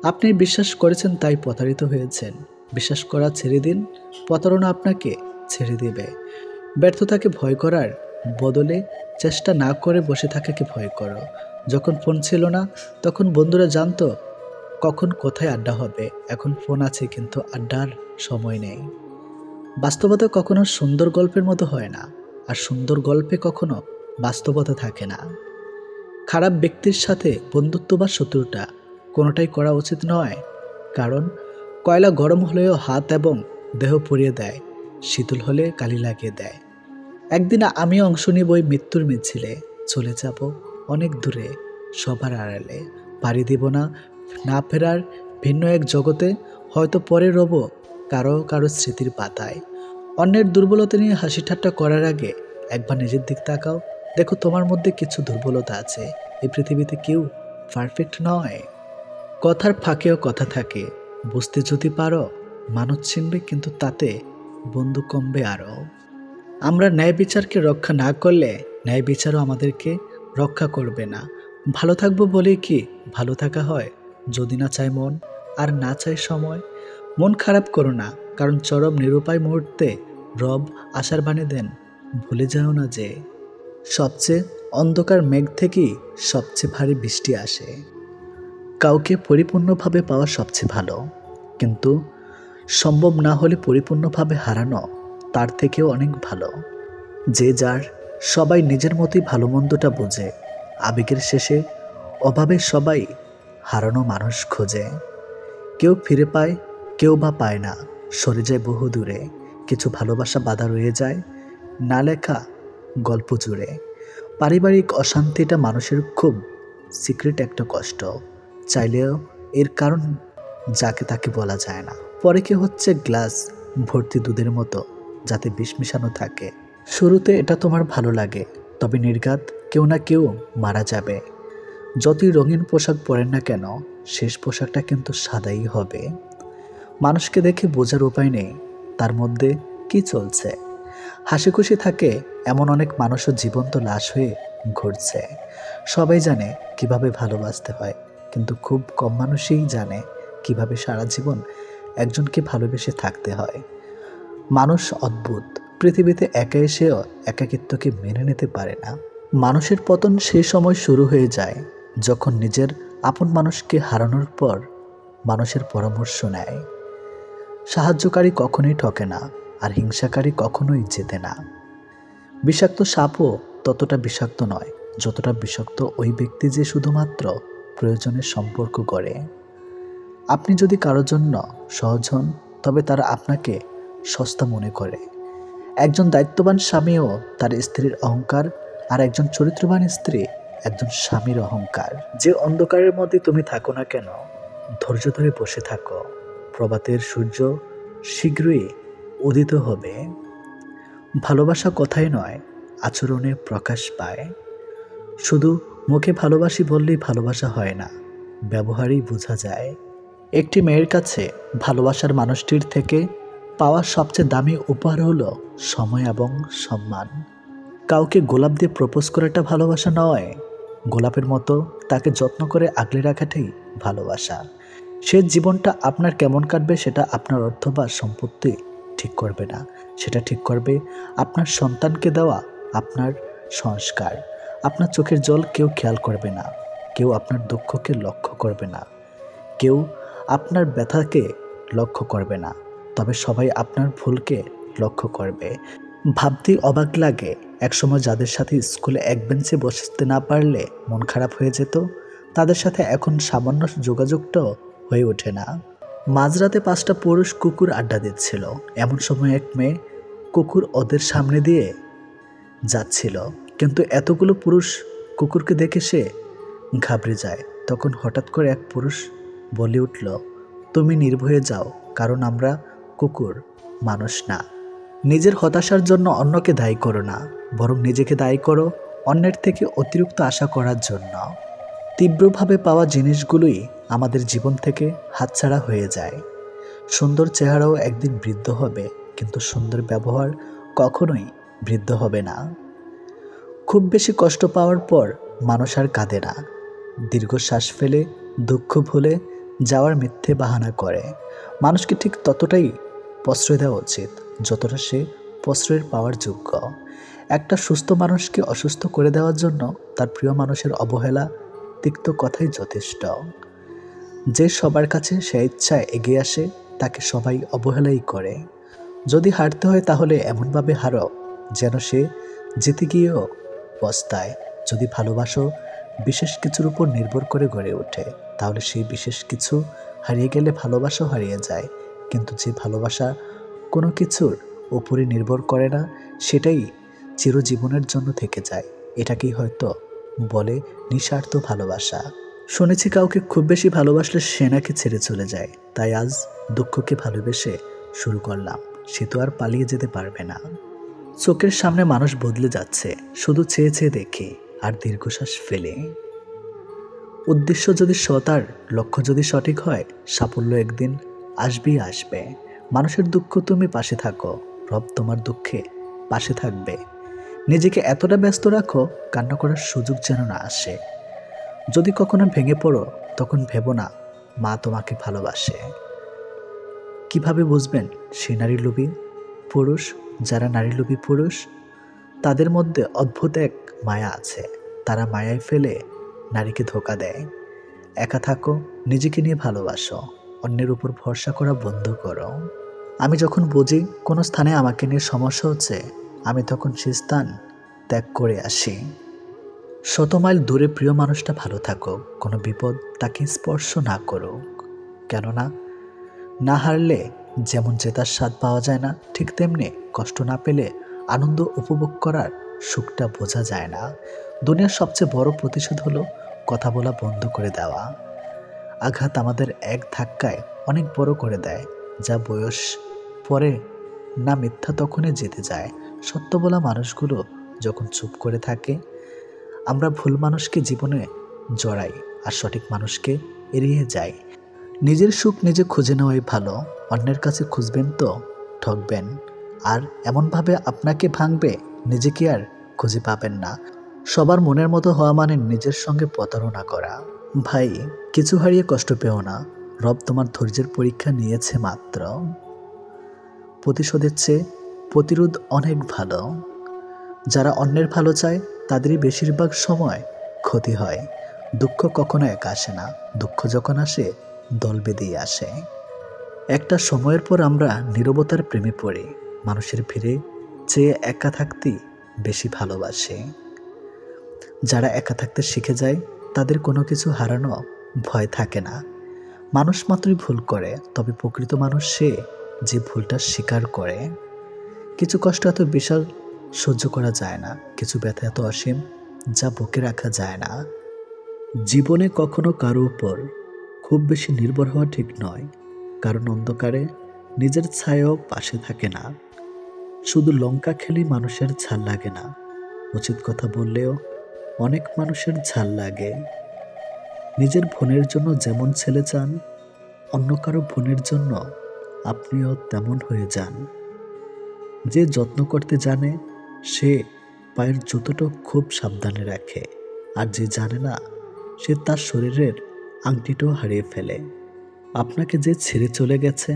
আপনি বিশ্বাস করেছেন তাই প্রতারিত হয়েছেন, বিশ্বাস করা ছেড়ে দিন, প্রতারণা আপনাকে ছেড়ে দেবে। ব্যর্থতাকে ভয় করার বদলে চেষ্টা না করে বসে থাকাকে ভয় করো। যখন ফোন ছিল না তখন বন্ধুরা জানতো কখন কোথায় আড্ডা হবে, এখন ফোন আছে কিন্তু আড্ডার সময় নেই। বাস্তবতা কখনো সুন্দর গল্পের মতো হয় না, আর সুন্দর গল্পে কখনো বাস্তবতা থাকে না। খারাপ ব্যক্তির সাথে বন্ধুত্ব বা শত্রুতা কোনোটাই করা উচিত নয়, কারণ কয়লা গরম হলেও হাত এবং দেহ পুড়িয়ে দেয়, শীতল হলে কালি লাগিয়ে দেয়। একদিন আমিও অংশ নিব ওই মৃত্যুর মিছিলে, চলে যাব অনেক দূরে, সবার আড়ালে, পাড়ি দিব না না ফেরার ভিন্ন এক জগতে, হয়তো পরে রব কারো কারো স্মৃতির পাতায়। অন্যের দুর্বলতা নিয়ে হাসি ঠাট্টা করার আগে একবার নিজের দিক তাকাও, দেখো তোমার মধ্যে কিছু দুর্বলতা আছে। এই পৃথিবীতে কেউ পারফেক্ট নয়। কথার ফাঁকেও কথা থাকে, বুঝতে যদি পারো মানুষ চিনবে, কিন্তু তাতে বন্ধু কমবে আরও। আমরা ন্যায় বিচারকে রক্ষা না করলে ন্যায় বিচারও আমাদেরকে রক্ষা করবে না। ভালো থাকবো বলেই কি ভালো থাকা হয়? যদি না চায় মন আর না চায় সময়। মন খারাপ করো না, কারণ চরম নিরুপায় মুহূর্তে রব আশার বাণী দেন, ভুলে যাও না যে সবচেয়ে অন্ধকার মেঘ থেকেই সবচেয়ে ভারী বৃষ্টি আসে। কাউকে পরিপূর্ণভাবে পাওয়া সবচেয়ে ভালো, কিন্তু সম্ভব না হলে পরিপূর্ণভাবে হারানো তার থেকেও অনেক ভালো। যে যার সবাই নিজের মতোই ভালো মন্দটা বোঝে। আবেগের শেষে অভাবে সবাই হারানো মানুষ খোঁজে। কেউ ফিরে পায়, কেউ বা পায় না, সরে যায় বহু দূরে। কিছু ভালোবাসা বাধা রয়ে যায় না লেখা গল্প জুড়ে। পারিবারিক অশান্তিটা মানুষের খুব সিক্রেট একটা কষ্ট, চাইলেও এর কারণ যাকে তাকে বলা যায় না। পরে কি হচ্ছে গ্লাস ভর্তি দুধের মতো, যাতে বিষ মিশানো থাকে। শুরুতে এটা তোমার ভালো লাগে, তবে নির্ঘাত কেউ না কেউ মারা যাবে। যতই রঙিন পোশাক পরেন না কেন, শেষ পোশাকটা কিন্তু সাদাই হবে। মানুষকে দেখে বোঝার উপায় নেই তার মধ্যে কি চলছে। হাসি খুশি থাকে এমন অনেক মানুষও জীবন্ত লাশ হয়ে ঘুরছে। সবাই জানে কিভাবে ভালোবাসতে হয়, কিন্তু খুব কম মানুষই জানে কিভাবে সারা জীবন একজনকে ভালোবেসে থাকতে হয়। মানুষ অদ্ভুত, পৃথিবীতে একা এসেও একাকিত্বকে মেনে নিতে পারে না। মানুষের পতন সেই সময় শুরু হয়ে যায় যখন নিজের আপন মানুষকে হারানোর পর মানুষের পরামর্শ নেয়। সাহায্যকারী কখনোই ঠকে না, আর হিংসাকারী কখনোই জেতে না। বিষাক্ত সাপও ততটা বিষাক্ত নয় যতটা বিষাক্ত ওই ব্যক্তি যে শুধুমাত্র প্রয়োজনের সম্পর্ক গড়ে। আপনি যদি কারোর জন্য সহজ হন, তবে তারা আপনাকে সস্তা মনে করে। একজন দায়িত্ববান স্বামীও তার স্ত্রীর অহংকার, আর একজন চরিত্রবান স্ত্রী একজন স্বামীর অহংকার। যে অন্ধকারের মধ্যে তুমি থাকো না কেন, ধৈর্য ধরে বসে থাকো, প্রভাতের সূর্য শীঘ্রই উদিত হবে। ভালোবাসা কথাই নয়, আচরণে প্রকাশ পায়। শুধু মুখে ভালোবাসি বললেই ভালোবাসা হয় না, ব্যবহারেই বোঝা যায়। একটি মেয়ের কাছে ভালোবাসার মানুষটির থেকে পাওয়া সবচেয়ে দামি উপহার হলো সময় এবং সম্মান। কাউকে গোলাপ দিয়ে প্রপোজ করাটা ভালোবাসা নয়, গোলাপের মতো তাকে যত্ন করে আগলে রাখাটাই ভালোবাসা। সে জীবনটা আপনার কেমন কাটবে সেটা আপনার অর্থ বা সম্পত্তি ঠিক করবে না, সেটা ঠিক করবে আপনার সন্তানকে দেওয়া আপনার সংস্কার। আপনার চোখের জল কেউ খেয়াল করবে না, কেউ আপনার দুঃখকে লক্ষ্য করবে না, কেউ আপনার ব্যথাকে লক্ষ্য করবে না, তবে সবাই আপনার ভুলকে লক্ষ্য করবে। ভাবতেই অবাক লাগে, একসময় যাদের সাথে স্কুলে এক বেঞ্চে বসতে না পারলে মন খারাপ হয়ে যেত, তাদের সাথে এখন সামান্য যোগাযোগটাও হয়ে ওঠে না। মাঝরাতে 5টা পুরুষ কুকুর আড্ডা দিচ্ছিল। এমন সময় এক মেয়ে কুকুর ওদের সামনে দিয়ে যাচ্ছিল, কিন্তু এতগুলো পুরুষ কুকুরকে দেখে সে ঘাবড়ে যায়। তখন হঠাৎ করে এক পুরুষ বলে উঠল, তুমি নির্ভয়ে যাও, কারণ আমরা কুকুর, মানুষ না। নিজের হতাশার জন্য অন্যকে দায়ী করো না, বরং নিজেকে দায়ী করো অন্যের থেকে অতিরিক্ত আশা করার জন্য। তীব্রভাবে পাওয়া জিনিসগুলোই আমাদের জীবন থেকে হাতছাড়া হয়ে যায়। সুন্দর চেহারাও একদিন বৃদ্ধ হবে, কিন্তু সুন্দর ব্যবহার কখনোই বৃদ্ধ হবে না। খুব বেশি কষ্ট পাওয়ার পর মানুষ আর কাঁদে না, দীর্ঘশ্বাস ফেলে দুঃখ ভুলে যাওয়ার মিথ্যে বাহানা করে। মানুষকে ঠিক ততটাই প্রশ্রয় দেওয়া উচিত যতটা সে প্রশ্রয়ের পাওয়ার যোগ্য। একটা সুস্থ মানুষকে অসুস্থ করে দেওয়ার জন্য তার প্রিয় মানুষের অবহেলা, তিক্ত কথাই যথেষ্ট। যে সবার কাছে সে ইচ্ছায় এগিয়ে আসে, তাকে সবাই অবহেলাই করে। যদি হারতে হয় তাহলে এমনভাবে হারো যেন সে জিতে গিয়েও পস্তায়। যদি ভালোবাসো বিশেষ কিছুর উপর নির্ভর করে গড়ে ওঠে, তাহলে সেই বিশেষ কিছু হারিয়ে গেলে ভালোবাসাও হারিয়ে যায়। কিন্তু যে ভালোবাসা কোনো কিছুর উপরে নির্ভর করে না, সেটাই চিরজীবনের জন্য থেকে যায়। এটাকেই হয়তো বলে নিঃস্বার্থ ভালোবাসা। শুনেছি কাউকে খুব বেশি ভালোবাসলে সে নাকি ছেড়ে চলে যায়। তাই আজ দুঃখকে ভালোবেসে শুরু করলাম, সে তো আর পালিয়ে যেতে পারবে না। চোখের সামনে মানুষ বদলে যাচ্ছে, শুধু চেয়ে চেয়ে দেখে আর দীর্ঘশ্বাস ফেলে। উদ্দেশ্য যদি সৎ আর লক্ষ্য যদি সঠিক হয়, সাফল্য একদিন আসবেই আসবে। মানুষের দুঃখ তুমি পাশে থাকো, রব তোমার দুঃখে পাশে থাকবে। নিজেকে এতটা ব্যস্ত রাখো কান্না করার সুযোগ যেন না আসে। যদি কখনো ভেঙে পড়ো, তখন ভেবো না মা তোমাকে ভালোবাসে। কিভাবে বুঝবেন সে নারী লোভী পুরুষ? যারা নারী লোভী পুরুষ, তাদের মধ্যে অদ্ভুত এক মায়া আছে। তারা মায়ায় ফেলে নারীকে ধোঁকা দেয়। একা থাকো, নিজেকে নিয়ে ভালোবাসো, অন্যের উপর ভরসা করা বন্ধ করো। আমি যখন বুঝি কোনো স্থানে আমাকে নিয়ে সমস্যা হচ্ছে, আমি তখন সে স্থান ত্যাগ করে আসি। 100 মাইল দূরে প্রিয় মানুষটা ভালো থাকুক, কোনো বিপদ তাকে স্পর্শ না করুক। কেননা না হারলে যেমন জেতার স্বাদ পাওয়া যায় না, ঠিক তেমনি কষ্ট না পেলে আনন্দ উপভোগ করার সুখটা বোঝা যায় না। দুনিয়ার সবচেয়ে বড় প্রতিশোধ হলো কথা বলা বন্ধ করে দেওয়া। আঘাত আমাদের এক ধাক্কায় অনেক বড় করে দেয়, যা বয়স পরে না মিথ্যা তখনই জিতে যায়। সত্য বলা মানুষগুলো যখন চুপ করে থাকে, আমরা ভুল মানুষকে জীবনে জড়াই আর সঠিক মানুষকে এড়িয়ে যাই। নিজের সুখ নিজে খুঁজে নেওয়াই ভালো। অন্যের কাছে খুঁজবেন তো ঠকবেন, আর এমনভাবে আপনাকে ভাঙবে নিজেকে আর খুঁজে পাবেন না। সবার মনের মতো হওয়া মানে নিজের সঙ্গে প্রতারণা করা। ভাই, কিছু হারিয়ে কষ্ট পেও না, রব তোমার ধৈর্যের পরীক্ষা নিয়েছে মাত্র। প্রতিশোধের চেয়ে প্রতিরোধ অনেক ভালো। যারা অন্যের ভালো চায় তাদেরই বেশিরভাগ সময় ক্ষতি হয়। দুঃখ কখনো একা আসে না, দুঃখ যখন আসে দল বেঁধেই আসে। একটা সময়ের পর আমরা নীরবতার প্রেমে পড়ি, মানুষের ভিড়ে চেয়ে একা থাকতেই বেশি ভালোবাসে। যারা একা থাকতে শিখে যায় তাদের কোনো কিছু হারানো ভয় থাকে না। মানুষ মাত্রই ভুল করে, তবে প্রকৃত মানুষ সে যে ভুলটা স্বীকার করে। কিছু কষ্ট এত বিশাল সহ্য করা যায় না, কিছু ব্যথা এত অসীম যা বুকে রাখা যায় না। জীবনে কখনো কারো উপর খুব বেশি নির্ভর হওয়া ঠিক নয়, কারণ অন্ধকারে নিজের ছায়াও পাশে থাকে না। শুধু লঙ্কা খেলেই মানুষের ঝাল লাগে না, উচিত কথা বললেও অনেক মানুষের ঝাল লাগে। নিজের বোনের জন্য যেমন ছেলে চান, অন্য কারো বোনের জন্য আপনিও তেমন হয়ে যান। যে যত্ন করতে জানে সে পায়ের জুতোটা খুব সাবধানে রাখে, আর যে জানে না সে তার শরীরের আংটিটাও হারিয়ে ফেলে। আপনাকে যে ছেড়ে চলে গেছে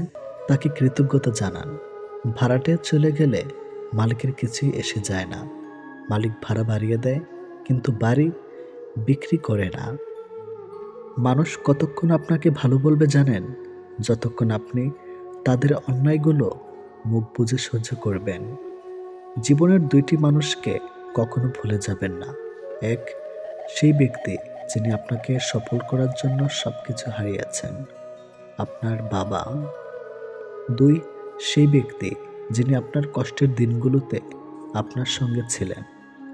তাকে কৃতজ্ঞতা জানান। ভাড়াটে চলে গেলে মালিকের কিছুই এসে যায় না। মালিক ভাড়া বাড়িয়ে দেয় কিন্তু বাড়ি বিক্রি করে না। মানুষ কতক্ষণ আপনাকে ভালো বলবে জানেন? যতক্ষণ আপনি তাদের অন্যায়গুলো মুখ বুজে সহ্য করবেন। জীবনের 2টি মানুষকে কখনো ভুলে যাবেন না। এক, সেই ব্যক্তি যিনি আপনাকে সফল করার জন্য সবকিছু হারিয়েছেন, আপনার বাবা। 2, সেই ব্যক্তি যিনি আপনার কষ্টের দিনগুলোতে আপনার সঙ্গে ছিলেন,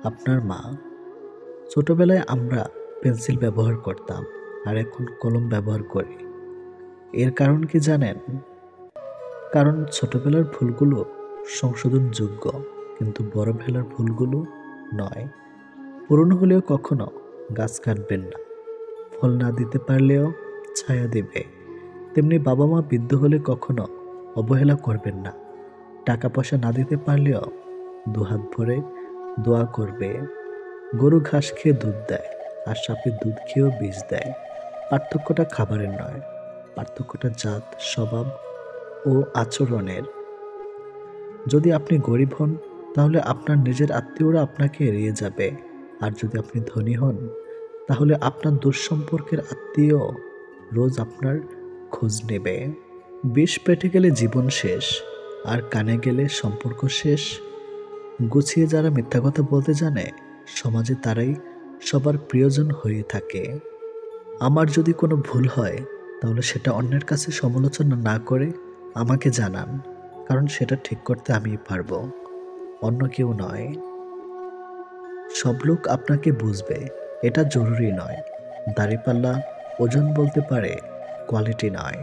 আপনার মা। ছোটবেলায় আমরা পেন্সিল ব্যবহার করতাম, আর এখন কলম ব্যবহার করি। এর কারণ কি জানেন? কারণ ছোটবেলার ভুলগুলো সংশোধনযোগ্য, কিন্তু বড়বেলার ভুলগুলো নয়। পুরনো হলেও কখনো গাছ কাটবেন না, ফল না দিতে পারলেও ছায়া দেবে। তেমনি বাবা মা বৃদ্ধ হলে কখনো অবহেলা করবেন না, টাকা পয়সা না দিতে পারলেও দুহাত ভরে দোয়া করবে। গরু ঘাস খেয়ে দুধ দেয়, আর সাপে দুধ খেয়েও বিষ দেয়। পার্থক্যটা খাবারের নয়, পার্থক্যটা জাত, স্বভাব ও আচরণের। যদি আপনি গরিব হন তাহলে আপনার নিজের আত্মীয়রা আপনাকে এড়িয়ে যাবে, আর যদি আপনি ধনী হন তাহলে আপনার দুঃসম্পর্কের আত্মীয় রোজ আপনার খোঁজ নেবে। বিষ পেটে গেলে জীবন শেষ, আর কানে গেলে সম্পর্ক শেষ। গুছিয়ে যারা মিথ্যা কথা বলতে জানে সমাজে তারাই সবার প্রিয়জন হয়ে থাকে। আমার যদি কোনো ভুল হয় তাহলে সেটা অন্যের কাছে সমালোচনা না করে আমাকে জানান, কারণ সেটা ঠিক করতে আমিই পারবো, অন্য কেউ নয়। সব লোক আপনাকে বুঝবে এটা জরুরি নয়। দাঁড়িপাল্লা ওজন বলতে পারে, কোয়ালিটি নয়।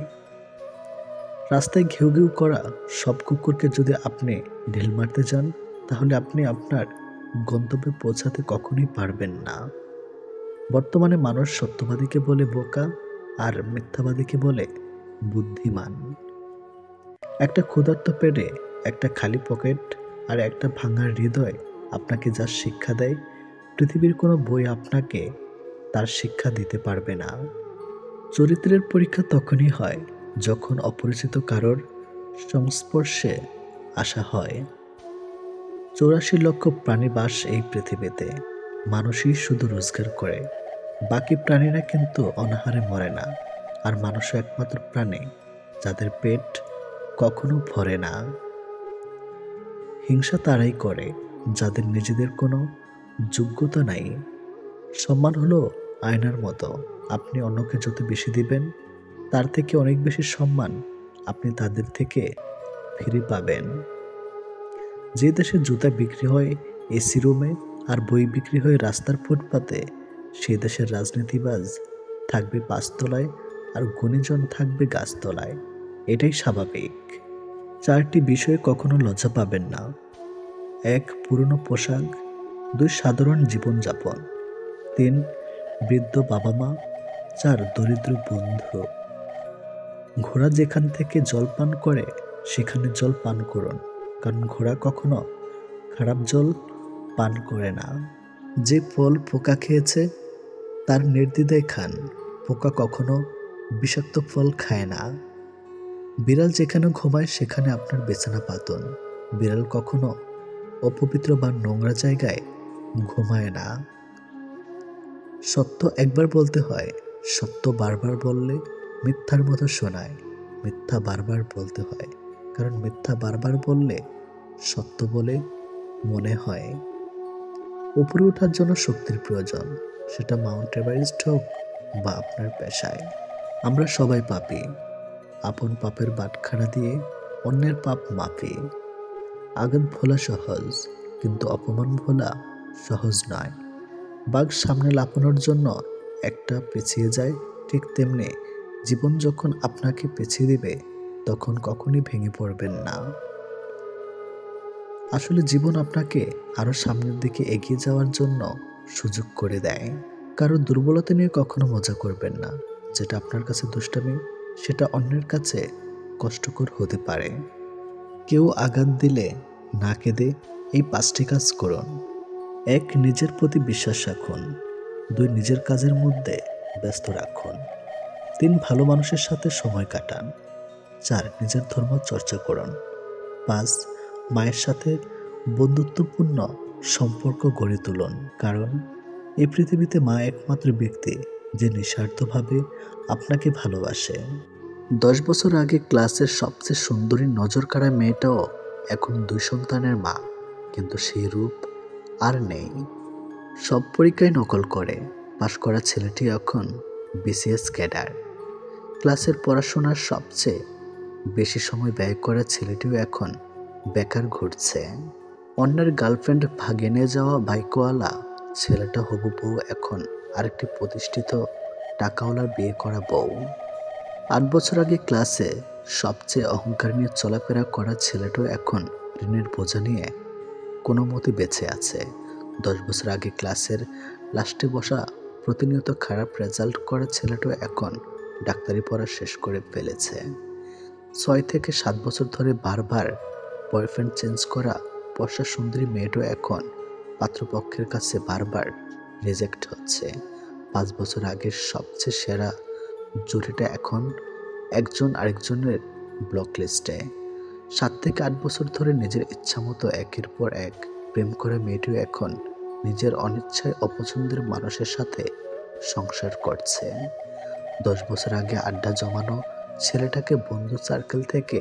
রাস্তায় ঘেউ ঘেউ করা সব কুকুরকে যদি আপনি ঢিল মারতে যান তাহলে আপনি আপনার গন্তব্যে পৌঁছাতে কখনোই পারবেন না। বর্তমানে মানুষ সত্যবাদীকে বলে বোকা, আর মিথ্যাবাদীকে বলে বুদ্ধিমান। একটা ক্ষুধার্ত পেটে, একটা খালি পকেট আর একটা ভাঙা হৃদয় আপনাকে যা শিক্ষা দেয়, পৃথিবীর কোনো বই আপনাকে তার শিক্ষা দিতে পারবে না। চরিত্রের পরীক্ষা তখনই হয় যখন অপরিচিত কারোর সংস্পর্শে আসা হয়। 84 লক্ষ প্রাণী বাস এই পৃথিবীতে। মানুষই শুধু রোজগার করে, বাকি প্রাণীরা কিন্তু অনাহারে মরে না। আর মানুষও একমাত্র প্রাণী যাদের পেট কখনো ভরে না। হিংসা তারাই করে যাদের নিজেদের কোনো যোগ্যতা নাই। সম্মান হলো আয়নার মতো, আপনি অন্যকে যত বেশি দিবেন তার থেকে অনেক বেশি সম্মান আপনি তাদের থেকে ফিরে পাবেন। যে দেশে জুতা বিক্রি হয় এসি রুমে আর বই বিক্রি হয় রাস্তার ফুটপাতে, সেই দেশের রাজনীতিবাজ থাকবে পাঁচতলায় আর গুণীজন থাকবে গাছতলায়। এটাই স্বাভাবিক। 4টি বিষয়ে কখনো লজ্জা পাবেন না। 1. পুরনো পোশাক। 2. সাধারণ জীবনযাপন। 3. বৃদ্ধ বাবা মা। 4. দরিদ্র বন্ধু। ঘোড়া যেখান থেকে জল পান করে সেখানে জল পান করুন, কারণ ঘোড়া কখনো খারাপ জল পান করে না। যে ফল পোকা খেয়েছে তার নির্দ্বিধায় খান, পোকা কখনো বিষাক্ত ফল খায় না। বিড়াল যেখানে ঘুমায় সেখানে আপনার বিছানা পাতুন, বিড়াল কখনো অপবিত্র বা নোংরা জায়গায় ঘুমায় না। সত্য একবার বলতে হয়, সত্য বারবার বললে মিথ্যার মতো শোনায়। মিথ্যা বারবার বলতে হয়, কারণ মিথ্যা বারবার বললে সত্য বলে মনে হয়। উপরে ওঠার জন্য শক্তির প্রয়োজন, সেটা মাউন্ট এভারেস্ট হোক বা আপনার পেশায়। আমরা সবাই পাপী। আপন পাপের বাটখারা দিয়ে অন্যের পাপ মাপি। আঘাত ভোলা সহজ, কিন্তু অপমান ভোলা সহজ নয়। বাঘ সামনে লাফানোর জন্য একটা পিছিয়ে যায়, ঠিক তেমনি জীবন যখন আপনাকে পিছিয়ে দিবে তখন কখনই ভেঙে পড়বেন না। আসলে জীবন আপনাকে আরো সামনের দিকে এগিয়ে যাওয়ার জন্য সুযোগ করে দেয়। কারো দুর্বলতা নিয়ে কখনো মজা করবেন না। যেটা আপনার কাছে দুষ্টামি, সেটা অন্যের কাছে কষ্টকর হতে পারে। কেউ আঘাত দিলে না কেঁদে এই 5টি কাজ করুন। 1. নিজের প্রতি বিশ্বাস রাখুন। 2. নিজের কাজের মধ্যে ব্যস্ত রাখুন। 3. ভালো মানুষের সাথে সময় কাটান। 4. নিজের ধর্ম চর্চা করুন। 5. মায়ের সাথে বন্ধুত্বপূর্ণ সম্পর্ক গড়ে তুলুন, কারণ এই পৃথিবীতে মা একমাত্র ব্যক্তি যে নিঃস্বার্থভাবে আপনাকে ভালোবাসে। 10 বছর আগে ক্লাসের সবচেয়ে সুন্দরী নজর কাড়া মেয়েটাও এখন 2 সন্তানের মা, কিন্তু সেই রূপ আর নেই। সব পরীক্ষায় নকল করে পাশ করা ছেলেটি এখন বিসিএস ক্যাডার। ক্লাসের পড়াশোনার সবচেয়ে বেশি সময় ব্যয় করা ছেলেটিও এখন বেকার ঘুরছে। অন্যের গার্লফ্রেন্ড ভাগে নিয়ে যাওয়া বাইকওয়ালা ছেলেটা হবু বউ এখন আরেকটি প্রতিষ্ঠিত টাকাওয়ালার বিয়ে করা বউ। 8 বছর আগে ক্লাসে সবচেয়ে অহংকার নিয়ে চলাফেরা করা ছেলেটাও এখন ঋণের বোঝা নিয়ে কোনো মতে বেঁচে আছে। 10 বছর আগে ক্লাসের লাস্টে বসা প্রতিনিয়ত খারাপ রেজাল্ট করা ছেলেটাও এখন ডাক্তারি পড়া শেষ করে ফেলেছে। 6 থেকে 7 বছর ধরে বারবার বয়ফ্রেন্ড চেঞ্জ করা বর্ষা সুন্দরী মেয়েটাও এখন পাত্রপক্ষের কাছে বারবার রিজেক্ট হচ্ছে। 5 বছর আগের সবচেয়ে সেরা জুটিটা এখন একজন আরেকজনের ব্লক লিস্টে। 7 থেকে 8 বছর ধরে নিজের ইচ্ছামতো একের পর এক প্রেম করা মেয়েটিও এখন নিজের অনিচ্ছায় অপছন্দের মানুষের সাথে সংসার করছে। 10 বছর আগে আড্ডা জমানো ছেলেটাকে বন্ধু সার্কেল থেকে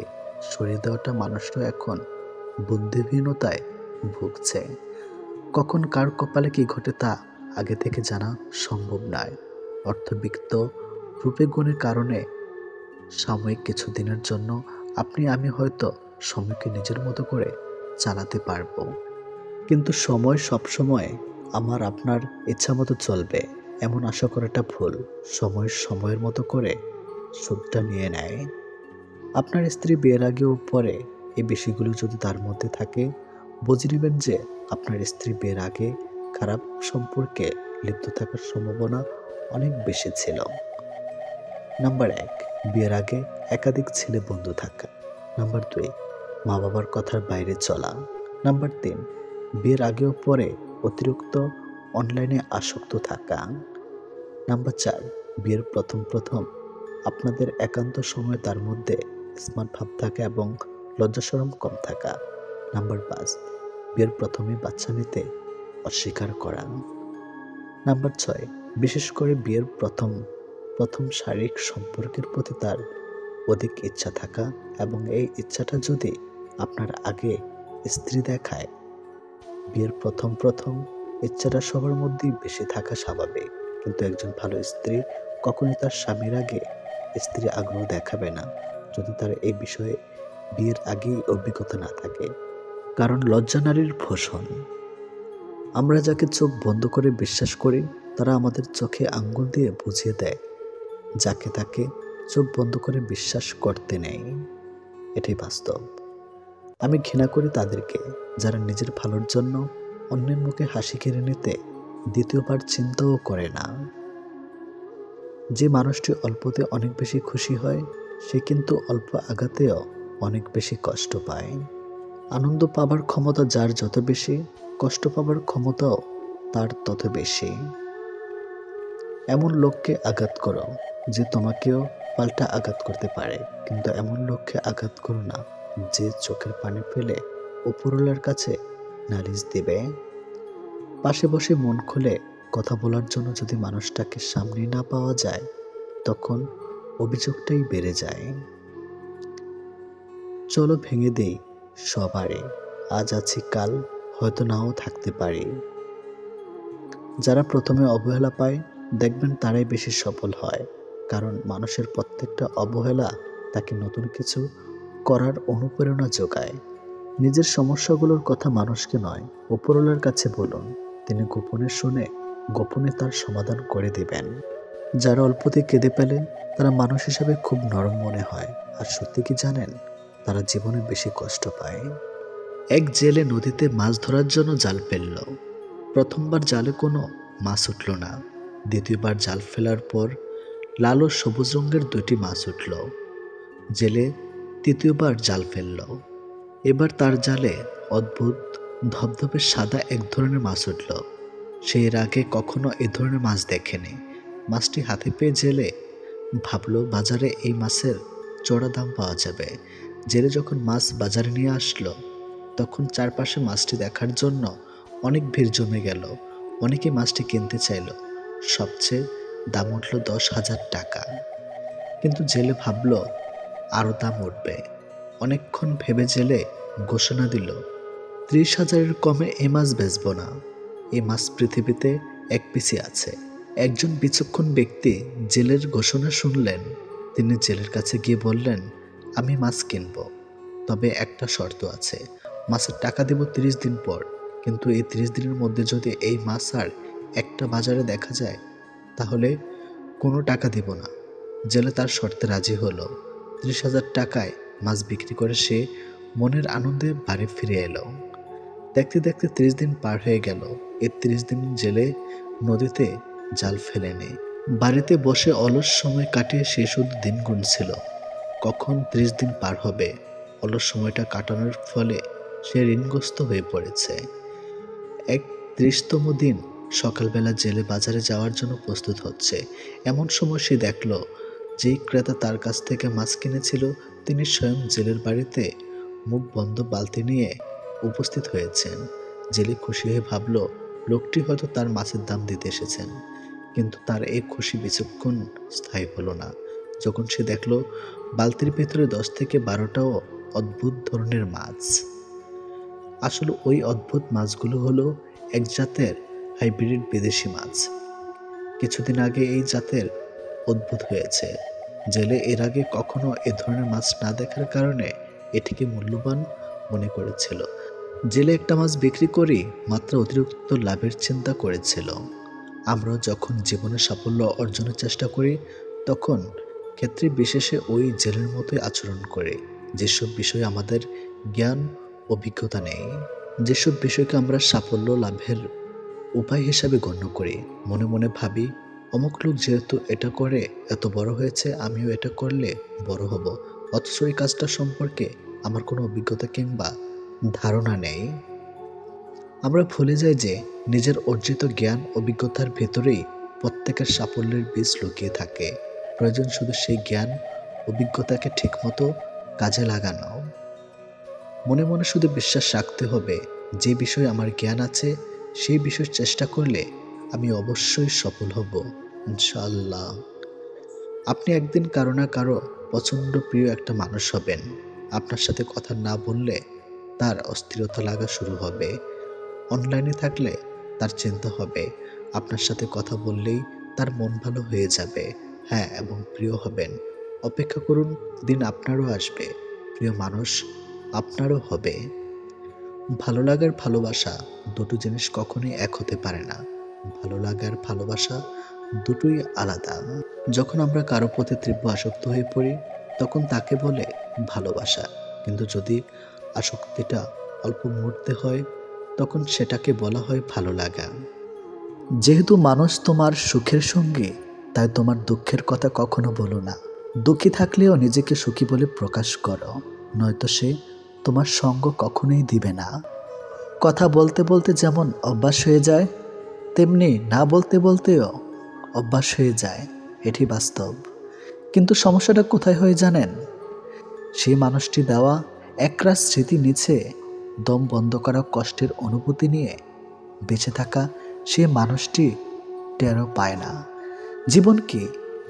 সরিয়ে দেওয়াটা মানুষটাও এখন বুদ্ধিহীনতায় ভুগছে। কখন কার কপালে কি ঘটে তা আগে থেকে জানা সম্ভব নয়। অর্থবিত্ত রূপে গুণের কারণে সাময়িক কিছুদিনের জন্য আপনি আমি হয়তো সময়কে নিজের মতো করে চালাতে পারবো, কিন্তু সময় সবসময় আমার আপনার ইচ্ছা মতো চলবে এমন আশা করাটা ভুল। সময় সময়ের মতো করে সুদটা নিয়ে নেয়। আপনার স্ত্রী বিয়ের আগে ও পরে এই বিষয়গুলো যদি তার মধ্যে থাকে, বুঝে নেবেন যে আপনার স্ত্রী বিয়ের আগে খারাপ সম্পর্কে লিপ্ত থাকার সম্ভাবনা অনেক বেশি ছিল। নাম্বার 1, বিয়ের আগে একাধিক ছেলে বন্ধু থাকা। নাম্বার 2, মা বাবার কথার বাইরে চলা। নাম্বার 3, বিয়ের আগে ও পরে অতিরিক্ত অনলাইনে আসক্ত থাকা। নাম্বার 4, বিয়ের প্রথম আপনাদের একান্ত সময় তার মধ্যে স্মার্ট ভাব থাকা এবং লজ্জাশরম কম থাকা। নাম্বার 5, বিয়ের প্রথমে বাচ্চা নিতে অস্বীকার করা। নাম্বার 6, বিশেষ করে বিয়ের প্রথম শারীরিক সম্পর্কের প্রতি তার অধিক ইচ্ছা থাকা এবং এই ইচ্ছাটা যদি আপনার আগে স্ত্রী দেখায়। বিয়ের প্রথম ইচ্ছাটা সবার মধ্যেই বেশি থাকা স্বাভাবিক, কিন্তু একজন ভালো স্ত্রী কখনোই তার স্বামীর আগে স্ত্রী আগ্রহ দেখাবে না যদি তার এই বিষয়ে বিয়ের আগেই অভিজ্ঞতা না থাকে। কারণ লজ্জা নারীর ভূষণ। আমরা যাকে চোখ বন্ধ করে বিশ্বাস করি তারা আমাদের চোখে আঙ্গুল দিয়ে বুঝিয়ে দেয় যাকে তাকে চোখ বন্ধ করে বিশ্বাস করতে নেই। এটাই বাস্তব। আমি ঘৃণা করি তাদেরকে যারা নিজের ভালোর জন্য অন্যের মুখে হাসি কেড়ে নিতে দ্বিতীয়বার চিন্তাও করে না। যে মানুষটি অল্পতে অনেক বেশি খুশি হয় সে কিন্তু অল্প আঘাতেও অনেক বেশি কষ্ট পায়। আনন্দ পাবার ক্ষমতা যার যত বেশি, কষ্ট পাবার ক্ষমতাও তার তত বেশি। এমন লোককে আঘাত করো যে তোমাকেও পাল্টা আঘাত করতে পারে, কিন্তু এমন লোককে আঘাত করো না যে চোখের পানি ফেলে উপরওয়ালার কাছে নালিশ দিবে। পাশে বসে মন খুলে কথা বলার জন্য যদি মানুষটাকে সামনে না পাওয়া যায় তখন অভিযোগটাই বেড়ে যায়। চলো ভেঙে দেই সবারে, আজ আছি কাল হয়তো নাও থাকতে পারি। যারা প্রথমে অবহেলা পায় দেখবেন তারাই বেশি সফল হয়, কারণ মানুষের প্রত্যেকটা অবহেলা তাকে নতুন কিছু করার অনুপ্রেরণা যোগায়। নিজের সমস্যাগুলোর কথা মানুষকে নয় উপরওয়ালার কাছে বলুন, তিনি গোপনে শুনে গোপনে তার সমাধান করে দিবেন। যারা অল্পতে কেঁদে পেলে তারা মানুষ হিসাবে খুব নরম মনে হয়, আর সত্যি কি জানেন, তারা জীবনে বেশি কষ্ট পায়। এক জেলে নদীতে মাছ ধরার জন্য জাল ফেলল। প্রথমবার জালে কোনো মাছ উঠল না। দ্বিতীয়বার জাল ফেলার পর লাল ও সবুজ রঙের 2টি মাছ উঠল। জেলে তৃতীয়বার জাল ফেলল। এবার তার জালে অদ্ভুত ধবধবে সাদা এক ধরনের মাছ উঠল। সে এর আগে কখনো এ ধরনের মাছ দেখেনি। মাছটি হাতে পেয়ে জেলে ভাবলো বাজারে এই মাছের চড়া দাম পাওয়া যাবে। জেলে যখন মাছ বাজারে নিয়ে আসলো তখন চারপাশে মাছটি দেখার জন্য অনেক ভিড় জমে গেল। অনেকে মাছটি কিনতে চাইল। সবচেয়ে দাম উঠল 10,000 টাকা। কিন্তু জেলে ভাবলো আরও দাম উঠবে। অনেকক্ষণ ভেবে জেলে ঘোষণা দিল, 30,000-এর কমে এই মাছ বেচব না। এই মাছ পৃথিবীতে এক পিসি আছে। একজন বিচক্ষণ ব্যক্তি জেলের ঘোষণা শুনলেন। তিনি জেলের কাছে গিয়ে বললেন, আমি মাছ কিনব, তবে একটা শর্ত আছে। মাছের টাকা দেব 30 দিন পর, কিন্তু এই 30 দিনের মধ্যে যদি এই মাছ আর একটা বাজারে দেখা যায় তাহলে কোনো টাকা দেব না। জেলে তার শর্তে রাজি হলো। 30,000 টাকায় মাছ বিক্রি করে সে মনের আনন্দে বাড়ি ফিরে এলো। দেখতে দেখতে 30 দিন পার হয়ে গেল। এই 30 দিন জেলে নদীতে জাল ফেলেনি। বাড়িতে বসে অলস সময় কাটিয়ে সে শুধু দিন গুনছিল কখন 30 দিন পার হবে। অলস সময়টা কাটানোর ফলে সে ঋণগ্রস্ত হয়ে পড়েছে। 31তম দিন সকালবেলা জেলে বাজারে যাওয়ার জন্য প্রস্তুত হচ্ছে। এমন সময় সে দেখল যেই ক্রেতা তার কাছ থেকে মাছ কিনেছিল তিনি স্বয়ং জেলের বাড়িতে মুখ বন্ধ বালতি নিয়ে উপস্থিত হয়েছেন। জেলে খুশি হয়ে ভাবল লোকটি হয়তো তার মাছের দাম দিতে এসেছেন, কিন্তু তার এই খুশি বেশিক্ষণ স্থায়ী হলো না। যখন সে দেখল বালতির ভেতরে 10 থেকে 12টাও অদ্ভুত ধরনের মাছ। আসলে ওই অদ্ভুত মাছগুলো হলো এক জাতের হাইব্রিড বিদেশি মাছ। কিছুদিন আগে এই জাতের উদ্ভূত হয়েছে। জেলে এর আগে কখনো এ ধরনের মাছ না দেখার কারণে এটিকে মূল্যবান মনে করেছিল। জেলে একটা মাছ বিক্রি করে মাত্র অতিরিক্ত লাভের চিন্তা করেছিল। আমরা যখন জীবনে সাফল্য অর্জনের চেষ্টা করি তখন ক্ষেত্রে বিশেষে ওই জেলের মতোই আচরণ করে। যেসব বিষয়ে আমাদের জ্ঞান অভিজ্ঞতা নেই, যেসব বিষয়কে আমরা সাফল্য লাভের উপায় হিসাবে গণ্য করি, মনে মনে ভাবি অমুক লোক যেহেতু এটা করে এত বড় হয়েছে, আমিও এটা করলে বড় হব, অথচ এই কাজটা সম্পর্কে আমার কোনো অভিজ্ঞতা কিংবা ধারণা নেই। আমরা ভুলে যাই যে নিজের অর্জিত জ্ঞান অভিজ্ঞতার ভেতরেই প্রত্যেকের সাফল্যের বীজ লুকিয়ে থাকে। প্রয়োজন শুধু সেই জ্ঞান অভিজ্ঞতাকে ঠিকমতো কাজে লাগানো। মনে মনে শুধু বিশ্বাস রাখতে হবে, যে বিষয়ে আমার জ্ঞান আছে সেই বিষয়ে চেষ্টা করলে আমি অবশ্যই সফল হব, ইনশাআল্লাহ। আপনি একদিন কারো না কারো প্রচণ্ড প্রিয় একটা মানুষ হবেন। আপনার সাথে কথা না বললে তার অস্থিরতা লাগা শুরু হবে। অনলাইনে থাকলে তার চিন্তা হবে, আপনার সাথে কথা বললেই তার মন ভালো হয়ে যাবে। হ্যাঁ, এবং প্রিয় হবেন। অপেক্ষা করুন, দিন আপনারও আসবে, প্রিয় মানুষ আপনারও হবে। ভালো লাগার ভালোবাসা দুটো জিনিস কখনোই এক হতে পারে না। ভালো লাগার ভালোবাসা দুটোই আলাদা। যখন আমরা কারো প্রতি তীব্র আসক্ত হয়ে পড়ি তখন তাকে বলে ভালোবাসা, কিন্তু যদি আসক্তিটা অল্প মুহূর্তে হয় তখন সেটাকে বলা হয় ভালো লাগা। যেহেতু মানুষ তোমার সুখের সঙ্গী, তাই তোমার দুঃখের কথা কখনো বলো না। দুঃখী থাকলেও নিজেকে সুখী বলে প্রকাশ করো, নয়তো সে তোমার সঙ্গ কখনোই দিবে না। কথা বলতে বলতে যেমন অভ্যাস হয়ে যায়, তেমনি না বলতে বলতেও অভ্যাস হয়ে যায়, এটি বাস্তব। কিন্তু সমস্যাটা কোথায় হয় জানেন? সেই মানুষটি দেওয়া একরাশ স্মৃতি নিচে দম বন্ধ করা কষ্টের অনুভূতি নিয়ে বেঁচে থাকা সে মানুষটি টেরও পায় না।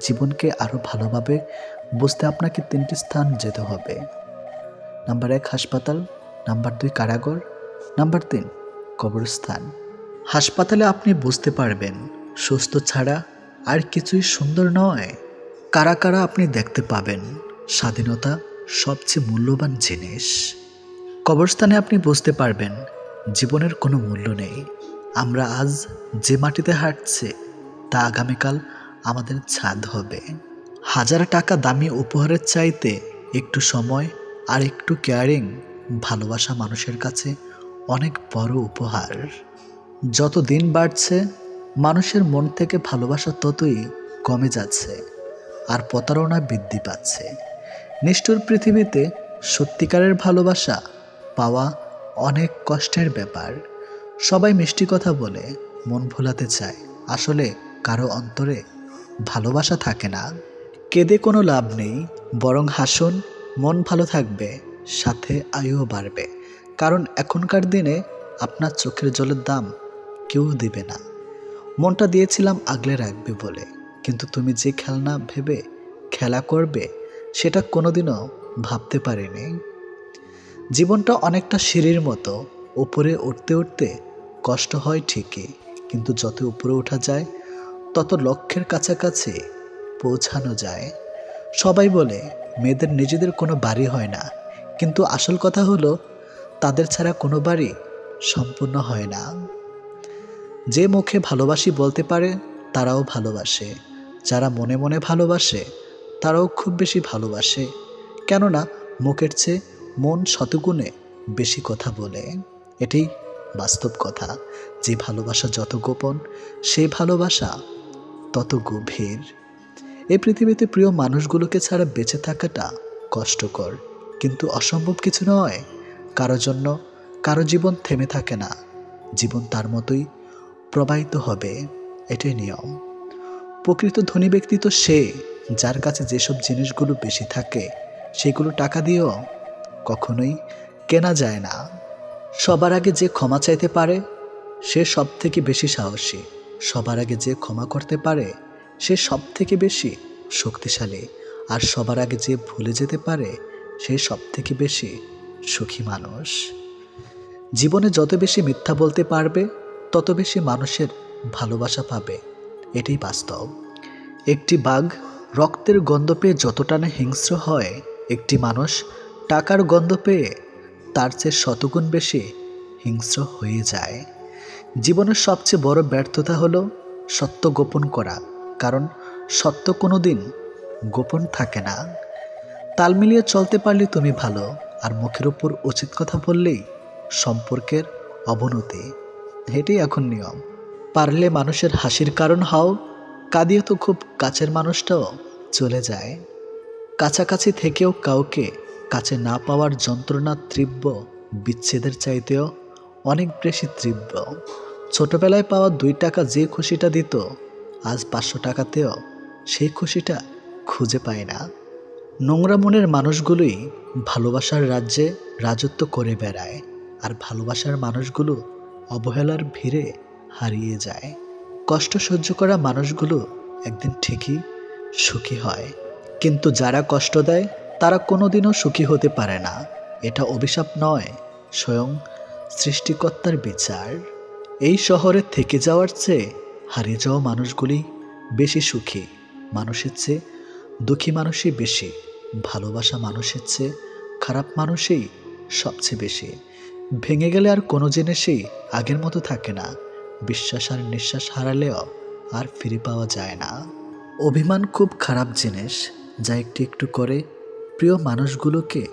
জীবনকে আরও ভালোভাবে বুঝতে আপনাকে 3টি স্থান যেতে হবে। নাম্বার 1 হাসপাতাল, নাম্বার 2 কারাগার, নাম্বার 3 কবরস্থান। হাসপাতালে আপনি বুঝতে পারবেন সুস্থ ছাড়া আর কিছুই সুন্দর নয়। কারা আপনি দেখতে পাবেন স্বাধীনতা সবচেয়ে মূল্যবান জিনিস। কবরস্থানে আপনি বুঝতে পারবেন জীবনের কোনো মূল্য নেই। আমরা আজ যে মাটিতে হাঁটছি তা আগামীকাল আমাদের ছাদ হবে। 1000 টাকা দামি উপহারের চাইতে একটু সময় আর একটু কেয়ারিং ভালোবাসা মানুষের কাছে অনেক বড় উপহার। যত দিন বাড়ছে মানুষের মন থেকে ভালোবাসা ততই কমে যাচ্ছে আর প্রতারণা বৃদ্ধি পাচ্ছে। নিষ্ঠুর পৃথিবীতে সত্যিকারের ভালোবাসা পাওয়া অনেক কষ্টের ব্যাপার। সবাই মিষ্টি কথা বলে মন ভোলাতে চায়, আসলে কারো অন্তরে ভালোবাসা থাকে না। কেঁদে কোনো লাভ নেই, বরং হাসুন, মন ভালো থাকবে, সাথে আয়ুও বাড়বে। কারণ এখনকার দিনে আপনার চোখের জলের দাম কেউ দিবে না। মনটা দিয়েছিলাম আগলে রাখবে বলে, কিন্তু তুমি যে খেলনা ভেবে খেলা করবে সেটা কোনোদিনও ভাবতে পারিনি। জীবনটা অনেকটা সিঁড়ির মতো, উপরে উঠতে উঠতে কষ্ট হয় ঠিকই, কিন্তু যত উপরে ওঠা যায় তত লক্ষ্যের কাছাকাছি পৌঁছানো যায়। সবাই বলে মেয়েদের নিজেদের কোনো বাড়ি হয় না, কিন্তু আসল কথা হলো তাদের ছাড়া কোনো বাড়ি সম্পূর্ণ হয় না। যে মুখে ভালোবাসি বলতে পারে তারাও ভালোবাসে, যারা মনে মনে ভালোবাসে তারাও খুব বেশি ভালোবাসে। কেননা মুখের চেয়ে মন শতগুণে বেশি কথা বলে। এটাই বাস্তব কথা। যে ভালোবাসা যত গোপন, সেই ভালোবাসা তত গভীর। এই পৃথিবীতে প্রিয় মানুষগুলোকে ছাড়া বেঁচে থাকাটা কষ্টকর, কিন্তু অসম্ভব কিছু নয়। কারো জন্য কারো জীবন থেমে থাকে না, জীবন তার মতোই প্রবাহিত হবে, এটাই নিয়ম। প্রকৃত ধনী ব্যক্তি তো সে, যার কাছে যেসব জিনিসগুলো বেশি থাকে সেগুলো টাকা দিয়েও কখনোই কেনা যায় না। সবার আগে যে ক্ষমা চাইতে পারে সে সব থেকে বেশি সাহসী। সবার আগে যে ক্ষমা করতে পারে সে সব থেকে বেশি শক্তিশালী। আর সবার আগে যে ভুলে যেতে পারে সে সব থেকে বেশি সুখী মানুষ। জীবনে যত বেশি মিথ্যা বলতে পারবে তত বেশি মানুষের ভালোবাসা পাবে, এটাই বাস্তব। একটি বাঘ রক্তের গন্ধ পেয়ে যতটা না হিংস্র হয়, একটি মানুষ টাকার গন্ধ পেয়ে তার চেয়ে শতগুণ বেশি হিংস্র হয়ে যায়। জীবনের সবচেয়ে বড় ব্যর্থতা হলো সত্য গোপন করা, কারণ সত্য কোনো দিন গোপন থাকে না। তাল মিলিয়ে চলতে পারলে তুমি ভালো, আর মুখের উপর উচিত কথা বললেই সম্পর্কের অবনতি, এটাই এখন নিয়ম। পারলে মানুষের হাসির কারণ হও, কাঁদিয়ে তো খুব কাছের মানুষটাও চলে যায়। কাছাকাছি থেকেও কাউকে কাছে না পাওয়ার যন্ত্রণা তীব্র বিচ্ছেদের চাইতেও অনেক বেশি তীব্র। ছোটবেলায় পাওয়া 2 টাকা যে খুশিটা দিত, আজ 500 টাকাতেও সেই খুশিটা খুঁজে পায় না। নোংরা মনের মানুষগুলোই ভালোবাসার রাজ্যে রাজত্ব করে বেড়ায়, আর ভালোবাসার মানুষগুলো অবহেলার ভিড়ে হারিয়ে যায়। কষ্ট সহ্য করা মানুষগুলো একদিন ঠিকই সুখী হয়, কিন্তু যারা কষ্ট দেয় তারা কোনোদিনও সুখী হতে পারে না। এটা অভিশাপ নয়, স্বয়ং সৃষ্টিকর্তার বিচার। এই শহরে থেকে যাওয়ার চেয়ে হারিয়ে যাওয়া মানুষগুলি বেশি সুখী। মানুষের চেয়ে দুঃখী মানুষই বেশি, ভালোবাসা মানুষের চেয়ে খারাপ মানুষই সবচেয়ে বেশি। ভেঙে গেলে আর কোনো জিনিসই আগের মতো থাকে না। বিশ্বাস আর নিঃশ্বাস হারালেও আর ফিরে পাওয়া যায় না। অভিমান খুব খারাপ জিনিস, যা একটু একটু করে প্রিয় মানুষগুলোকে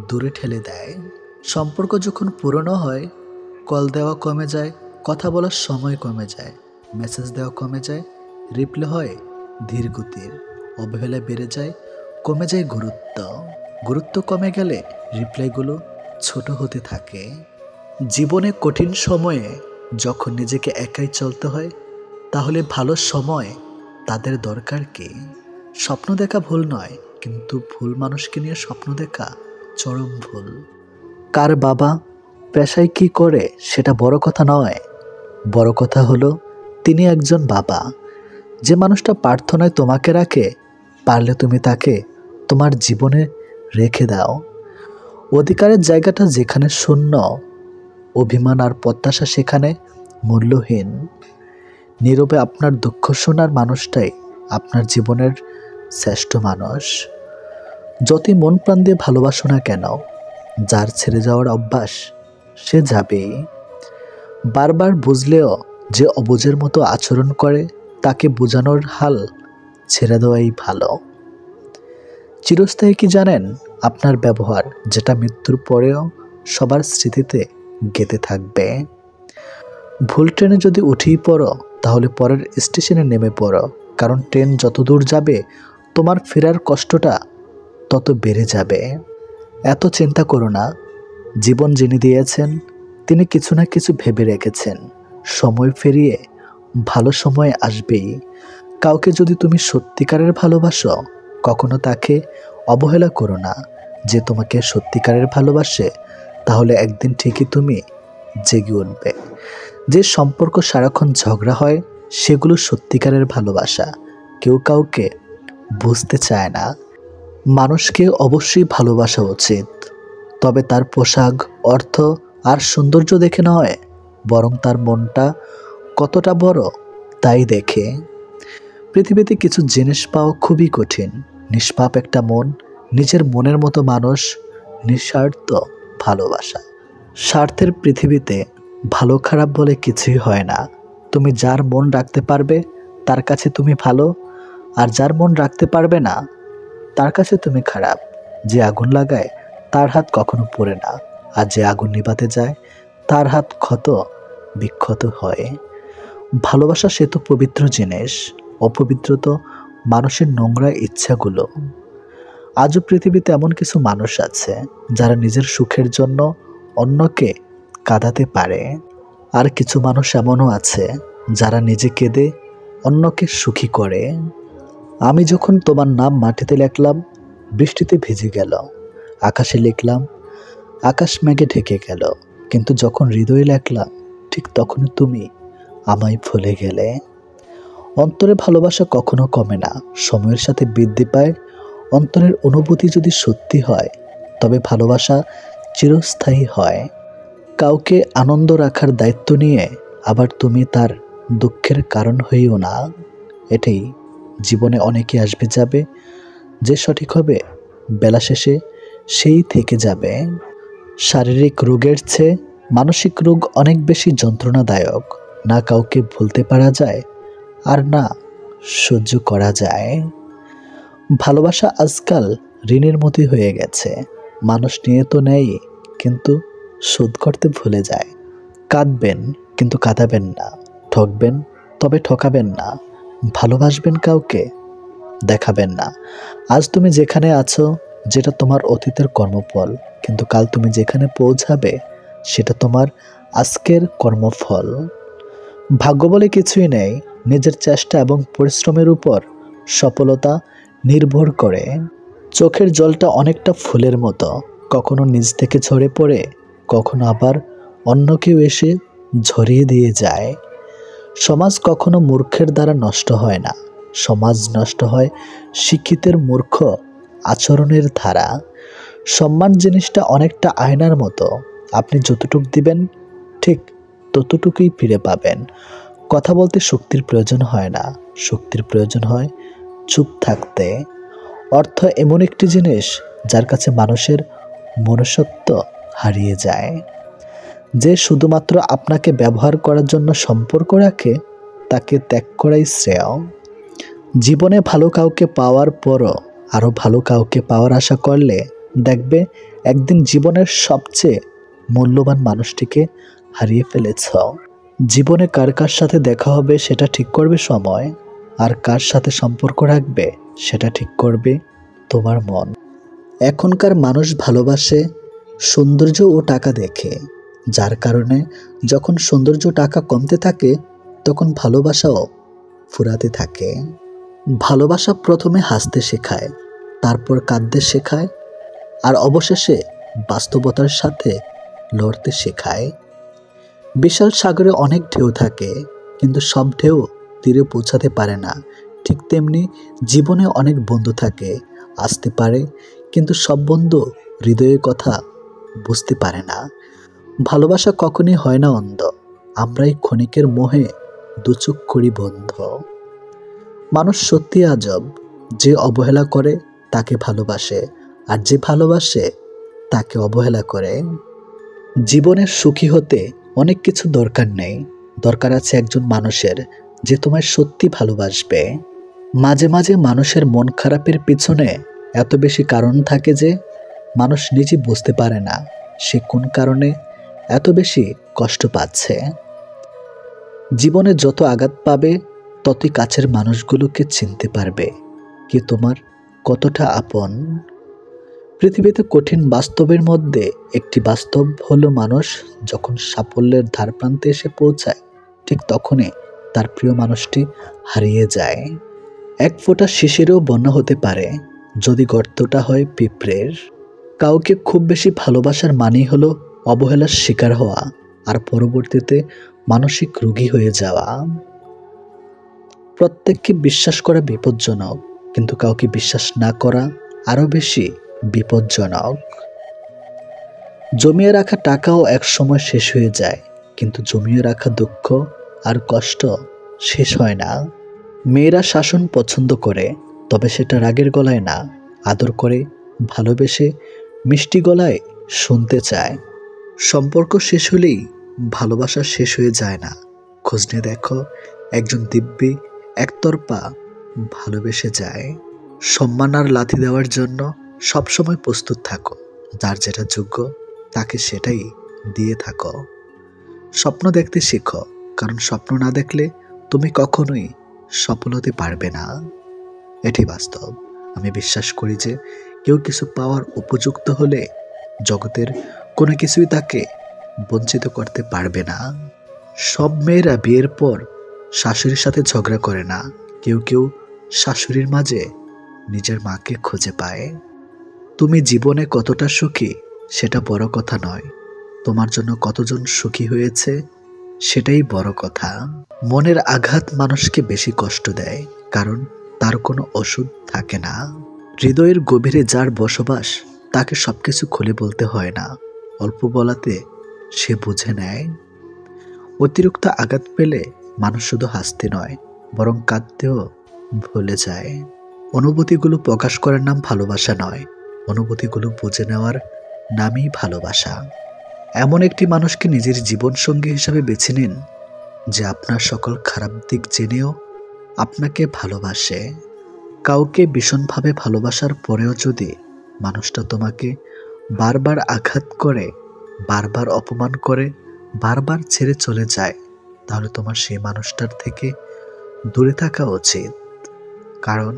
দূরে ঠেলে দেয়। সম্পর্ক যখন পুরনো হয়, কল দেওয়া কমে যায়, কথা বলার সময় কমে যায়, মেসেজ দেওয়া কমে যায়, রিপ্লে হয় ধীর গতির, অবহেলা বেড়ে যায়, কমে যায় গুরুত্ব। গুরুত্ব কমে গেলে রিপ্লাইগুলো ছোট হতে থাকে। জীবনে কঠিন সময়ে যখন নিজেকে একাই চলতে হয়, তাহলে ভালো সময় তাদের দরকার কি? স্বপ্ন দেখা ভুল নয়, কিন্তু ভুল মানুষকে নিয়ে স্বপ্ন দেখা চরম ভুল। কার বাবা পেশায় কি করে সেটা বড় কথা নয়, বড় কথা হলো তিনি একজন বাবা। যে মানুষটা প্রার্থনায় তোমাকে রাখে, পারলে তুমি তাকে তোমার জীবনে রেখে দাও। অধিকারের জায়গাটা যেখানে শূন্য, অভিমান আর প্রত্যাশা সেখানে মূল্যহীন। নীরবে আপনার দুঃখ শোনার মানুষটাই আপনার জীবনের শ্রেষ্ঠ মানুষ। যতই মন প্রাণ দিয়ে ভালোবাসো না কেন, যার ছেড়ে যাওয়ার অভ্যাস সে যাবেই। বারবার বুঝলেও যে অবুঝের মতো আচরণ করে, তাকে বোঝানোর হাল ছেড়ে দেওয়াই ভালো। চিরস্থায়ী কি জানেন? আপনার ব্যবহার, যেটা মৃত্যুর পরেও সবার স্মৃতিতে গেঁথে থাকবে। ভুল ট্রেনে যদি উঠেই পড়ো, তাহলে পরের স্টেশনে নেমে পড়ো, কারণ ট্রেন যত দূর যাবে তোমার ফেরার কষ্টটা তত বেড়ে যাবে। এত চিন্তা করো না, জীবন যিনি দিয়েছেন তিনি কিছু না কিছু ভেবে রেখেছেন। সময় ফেরিয়ে ভালো সময় আসবেই। কাউকে যদি তুমি সত্যিকারের ভালোবাসো, কখনো তাকে অবহেলা করো না। যে তোমাকে সত্যিকারের ভালোবাসে, তাহলে একদিন ঠিকই তুমি জেগে উঠবে। যে সম্পর্ক সারাক্ষণ ঝগড়া হয়, সেগুলো সত্যিকারের ভালোবাসা। কেউ কাউকে বুঝতে চায় না। মানুষকে অবশ্যই ভালোবাসা উচিত, তবে তার পোশাক, অর্থ আর সৌন্দর্য দেখে নয়, বরং তার মনটা কতটা বড় তাই দেখে। পৃথিবীতে কিছু জিনিস পাওয়া খুবই কঠিন। নিষ্পাপ একটা মন, নিজের মনের মতো মানুষ, নিঃস্বার্থ ভালোবাসা। স্বার্থের পৃথিবীতে ভালো খারাপ বলে কিছুই হয় না। তুমি যার মন রাখতে পারবে তার কাছে তুমি ভালো, আর যার মন রাখতে পারবে না তার কাছে তুমি খারাপ। যে আগুন লাগায় তার হাত কখনো পড়ে না, আর যে আগুন নিভাতে যায় তার হাত ক্ষত বিক্ষত হয়। ভালোবাসা সে তো পবিত্র জিনিস, অপবিত্র তো মানুষের নোংরা ইচ্ছাগুলো। আজও পৃথিবীতে এমন কিছু মানুষ আছে যারা নিজের সুখের জন্য অন্যকে কাঁদাতে পারে, আর কিছু মানুষ এমনও আছে যারা নিজে কেঁদে অন্যকে সুখী করে। আমি যখন তোমার নাম মাটিতে লিখলাম, বৃষ্টিতে ভিজে গেল। আকাশে লিখলাম, আকাশ মেঘে ঢেকে গেল। কিন্তু যখন হৃদয়ে লিখলাম, ঠিক তখনই তুমি আমায় ভুলে গেলে। অন্তরে ভালোবাসা কখনো কমে না, সময়ের সাথে বৃদ্ধি পায়। অন্তরের অনুভূতি যদি সত্যি হয়, তবে ভালোবাসা চিরস্থায়ী হয়। কাউকে আনন্দ রাখার দায়িত্ব নিয়ে আবার তুমি তার দুঃখের কারণ হইও না। এটাই, জীবনে অনেকে আসবে যাবে, যে সঠিক হবে বেলা শেষে সেই থেকে যাবে। শারীরিক রোগের চেয়ে মানসিক রোগ অনেক বেশি যন্ত্রণাদায়ক। না কাউকে ভুলতে পারা যায়, আর না সহ্য করা যায়। ভালোবাসা আজকাল ঋণের মতোই হয়ে গেছে। মানুষ নিয়ে তো নেয়, কিন্তু শোধ করতে ভুলে যায়। কাঁদবেন কিন্তু কাঁদাবেন না, ঠকবেন তবে ঠকাবেন না। ভালোবাসবেন কাউকে, দেখাবেন না। আজ তুমি যেখানে আছো, যেটা তোমার অতীতের কর্মফল, কিন্তু কাল তুমি যেখানে পৌঁছাবে সেটা তোমার আজকের কর্মফল। ভাগ্য বলে কিছুই নেই, নিজের চেষ্টা এবং পরিশ্রমের উপর সফলতা নির্ভর করে। চোখের জলটা অনেকটা ফুলের মতো, কখনো নিজ থেকে ঝরে পড়ে, কখনো আবার অন্য কেউ এসে ঝরিয়ে দিয়ে যায়। সমাজ কখনো মূর্খের দ্বারা নষ্ট হয় না, সমাজ নষ্ট হয় শিক্ষিতের মূর্খ আচরণের ধারা। সম্মান জিনিসটা অনেকটা আয়নার মতো, আপনি যতটুক দিবেন ঠিক ততটুকুই ফিরে পাবেন। কথা বলতে শক্তির প্রয়োজন হয় না, শক্তির প্রয়োজন হয় চুপ থাকতে। অর্থ এমন একটি জিনিস যার কাছে মানুষের মনুষ্যত্ব হারিয়ে যায়। যে শুধুমাত্র আপনাকে ব্যবহার করার জন্য সম্পর্ক রাখে, তাকে ত্যাগ করাই শ্রেয়। জীবনে ভালো কাউকে পাওয়ার পরও আরও ভালো কাউকে পাওয়ার আশা করলে দেখবে একদিন জীবনের সবচেয়ে মূল্যবান মানুষটিকে হারিয়ে ফেলেছ। জীবনে কার কার সাথে দেখা হবে সেটা ঠিক করবে সময়, আর কার সাথে সম্পর্ক রাখবে সেটা ঠিক করবে তোমার মন। এখনকার মানুষ ভালোবাসে সৌন্দর্য ও টাকা দেখে, যার কারণে যখন সৌন্দর্য টাকা কমতে থাকে তখন ভালোবাসাও ফুরাতে থাকে। ভালোবাসা প্রথমে হাসতে শেখায়, তারপর কাঁদতে শেখায়, আর অবশেষে বাস্তবতার সাথে লড়তে শেখায়। বিশাল সাগরে অনেক ঢেউ থাকে, কিন্তু সব ঢেউ তীরে পৌঁছাতে পারে না। ঠিক তেমনি জীবনে অনেক বন্ধু থাকে, আসতে পারে, কিন্তু সব বন্ধু হৃদয়ের কথা বুঝতে পারে না। ভালোবাসা কখনই হয় না অন্ধ, আমরাই ক্ষণিকের মোহে দুচোখ করি বন্ধ। মানুষ সত্যি আজব, যে অবহেলা করে তাকে ভালোবাসে, আর যে ভালোবাসে তাকে অবহেলা করে। জীবনের সুখী হতে অনেক কিছু দরকার নেই, দরকার আছে একজন মানুষের যে তোমায় সত্যি ভালোবাসবে। মাঝে মাঝে মানুষের মন খারাপের পিছনে এত বেশি কারণ থাকে যে মানুষ নিজে বুঝতে পারে না সে কোন কারণে এত বেশি কষ্ট পাচ্ছে। জীবনে যত আঘাত পাবে ততই কাছের মানুষগুলোকে চিনতে পারবে কি তোমার কতটা আপন। পৃথিবীতে কঠিন বাস্তবের মধ্যে একটি বাস্তব হলো মানুষ যখন সাফল্যের ধারপ্রান্তে এসে পৌঁছায় ঠিক তখনই তার প্রিয় মানুষটি হারিয়ে যায়। এক ফোঁটা শিশিরেও বন্যা হতে পারে যদি গর্তটা হয় পিঁপড়ের। কাউকে খুব বেশি ভালোবাসার মানেই হলো অবহেলার শিকার হওয়া আর পরবর্তীতে মানসিক রোগী হয়ে যাওয়া। প্রত্যেককে বিশ্বাস করা বিপজ্জনক, কিন্তু কাউকে বিশ্বাস না করা আরও বেশি বিপজ্জনক। জমিয়ে রাখা টাকাও এক সময় শেষ হয়ে যায়, কিন্তু জমিয়ে রাখা দুঃখ আর কষ্ট শেষ হয় না। মেয়েরা শাসন পছন্দ করে, তবে সেটা রাগের গলায় না, আদর করে, ভালোবেসে, মিষ্টি গলায় শুনতে চায়। সম্পর্ক শেষ হলেই ভালোবাসা শেষ হয়ে যায় না। খোঁজ নিয়ে দেখো, একজন দিব্যি একতরফা ভালোবেসে যায়। সম্মান আর লাথি দেওয়ার জন্য সবসময় প্রস্তুত থাকো, যার যেটা যোগ্য তাকে সেটাই দিয়ে থাকো। স্বপ্ন দেখতে শেখো, কারণ স্বপ্ন না দেখলে তুমি কখনোই সফল হতে পারবে না। এটি বাস্তব। আমি বিশ্বাস করি যে কেউ কিছু পাওয়ার উপযুক্ত হলে জগতের কোনো কিছুই তাকে বঞ্চিত করতে পারবে না। সব মেয়েরা বিয়ের পর শাশুড়ির সাথে ঝগড়া করে না, কেউ কেউ শাশুড়ির মাঝে নিজের মাকে খুঁজে পায়। তুমি জীবনে কতটা সুখী সেটা বড় কথা নয়, তোমার জন্য কতজন সুখী হয়েছে সেটাই বড় কথা। মনের আঘাত মানুষকে বেশি কষ্ট দেয়, কারণ তার কোনো ওষুধ থাকে না। হৃদয়ের গভীরে যার বসবাস তাকে সবকিছু খুলে বলতে হয় না, অল্প বলাতে সে বুঝে নেয়। অতিরিক্ত আঘাত পেলে মানুষ শুধু হাসতে নয় বরং কাঁদতেও ভুলে যায়। অনুভূতিগুলো প্রকাশ করার নাম ভালোবাসা নয়, অনুভূতিগুলো বুঝে নেওয়ার নামই ভালোবাসা। এমন একটি মানুষকে নিজের জীবনসঙ্গী হিসাবে বেছে নিন যে আপনার সকল খারাপ দিক জেনেও আপনাকে ভালোবাসে। কাউকে ভীষণভাবে ভালোবাসার পরেও যদি মানুষটা তোমাকে বারবার আঘাত করে, বারবার অপমান করে, বারবার ছেড়ে চলে যায়, তাহলে তোমার সেই মানুষটার থেকে দূরে থাকা উচিত। কারণ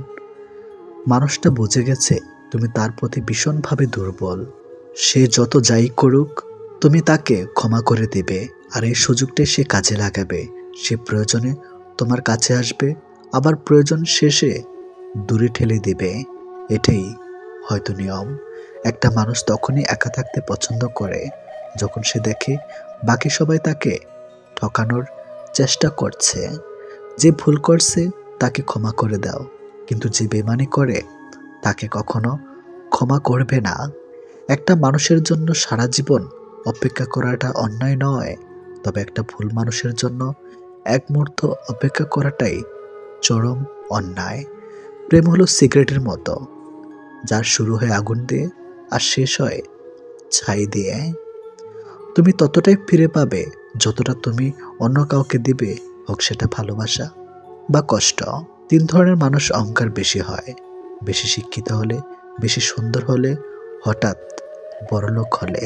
মানুষটা বুঝে গেছে তুমি তার প্রতি ভীষণভাবে দুর্বল। সে যত যাই করুক তুমি তাকে ক্ষমা করে দেবে, আর এই সুযোগটাই সে কাজে লাগাবে। সে প্রয়োজনে তোমার কাছে আসবে, আবার প্রয়োজন শেষে দূরে ঠেলে দেবে। এটাই হয়তো নিয়ম। একটা মানুষ তখনই একা থাকতে পছন্দ করে যখন সে দেখে বাকি সবাই তাকে ঠকানোর চেষ্টা করছে। যে ভুল করছে তাকে ক্ষমা করে দাও, কিন্তু যে বেইমানি করে তাকে কখনো ক্ষমা করবে না। একটা মানুষের জন্য সারা জীবন অপেক্ষা করাটা অন্যায় নয়, তবে একটা ভুল মানুষের জন্য এক মুহূর্ত অপেক্ষা করাটাই চরম অন্যায়। প্রেম হলো সিগারেটের মতো, যার শুরু হয় আগুন দিয়ে আর শেষ হয় ছাই দিয়ে। তুমি ততটাই ফিরে পাবে যতটা তুমি অন্য কাউকে দিবে, হোক সেটা ভালোবাসা বা কষ্ট। 3 ধরনের মানুষ অহংকার বেশি হয়: বেশি শিক্ষিত হলে, বেশি সুন্দর হলে, হঠাৎ বড়লোক হলে।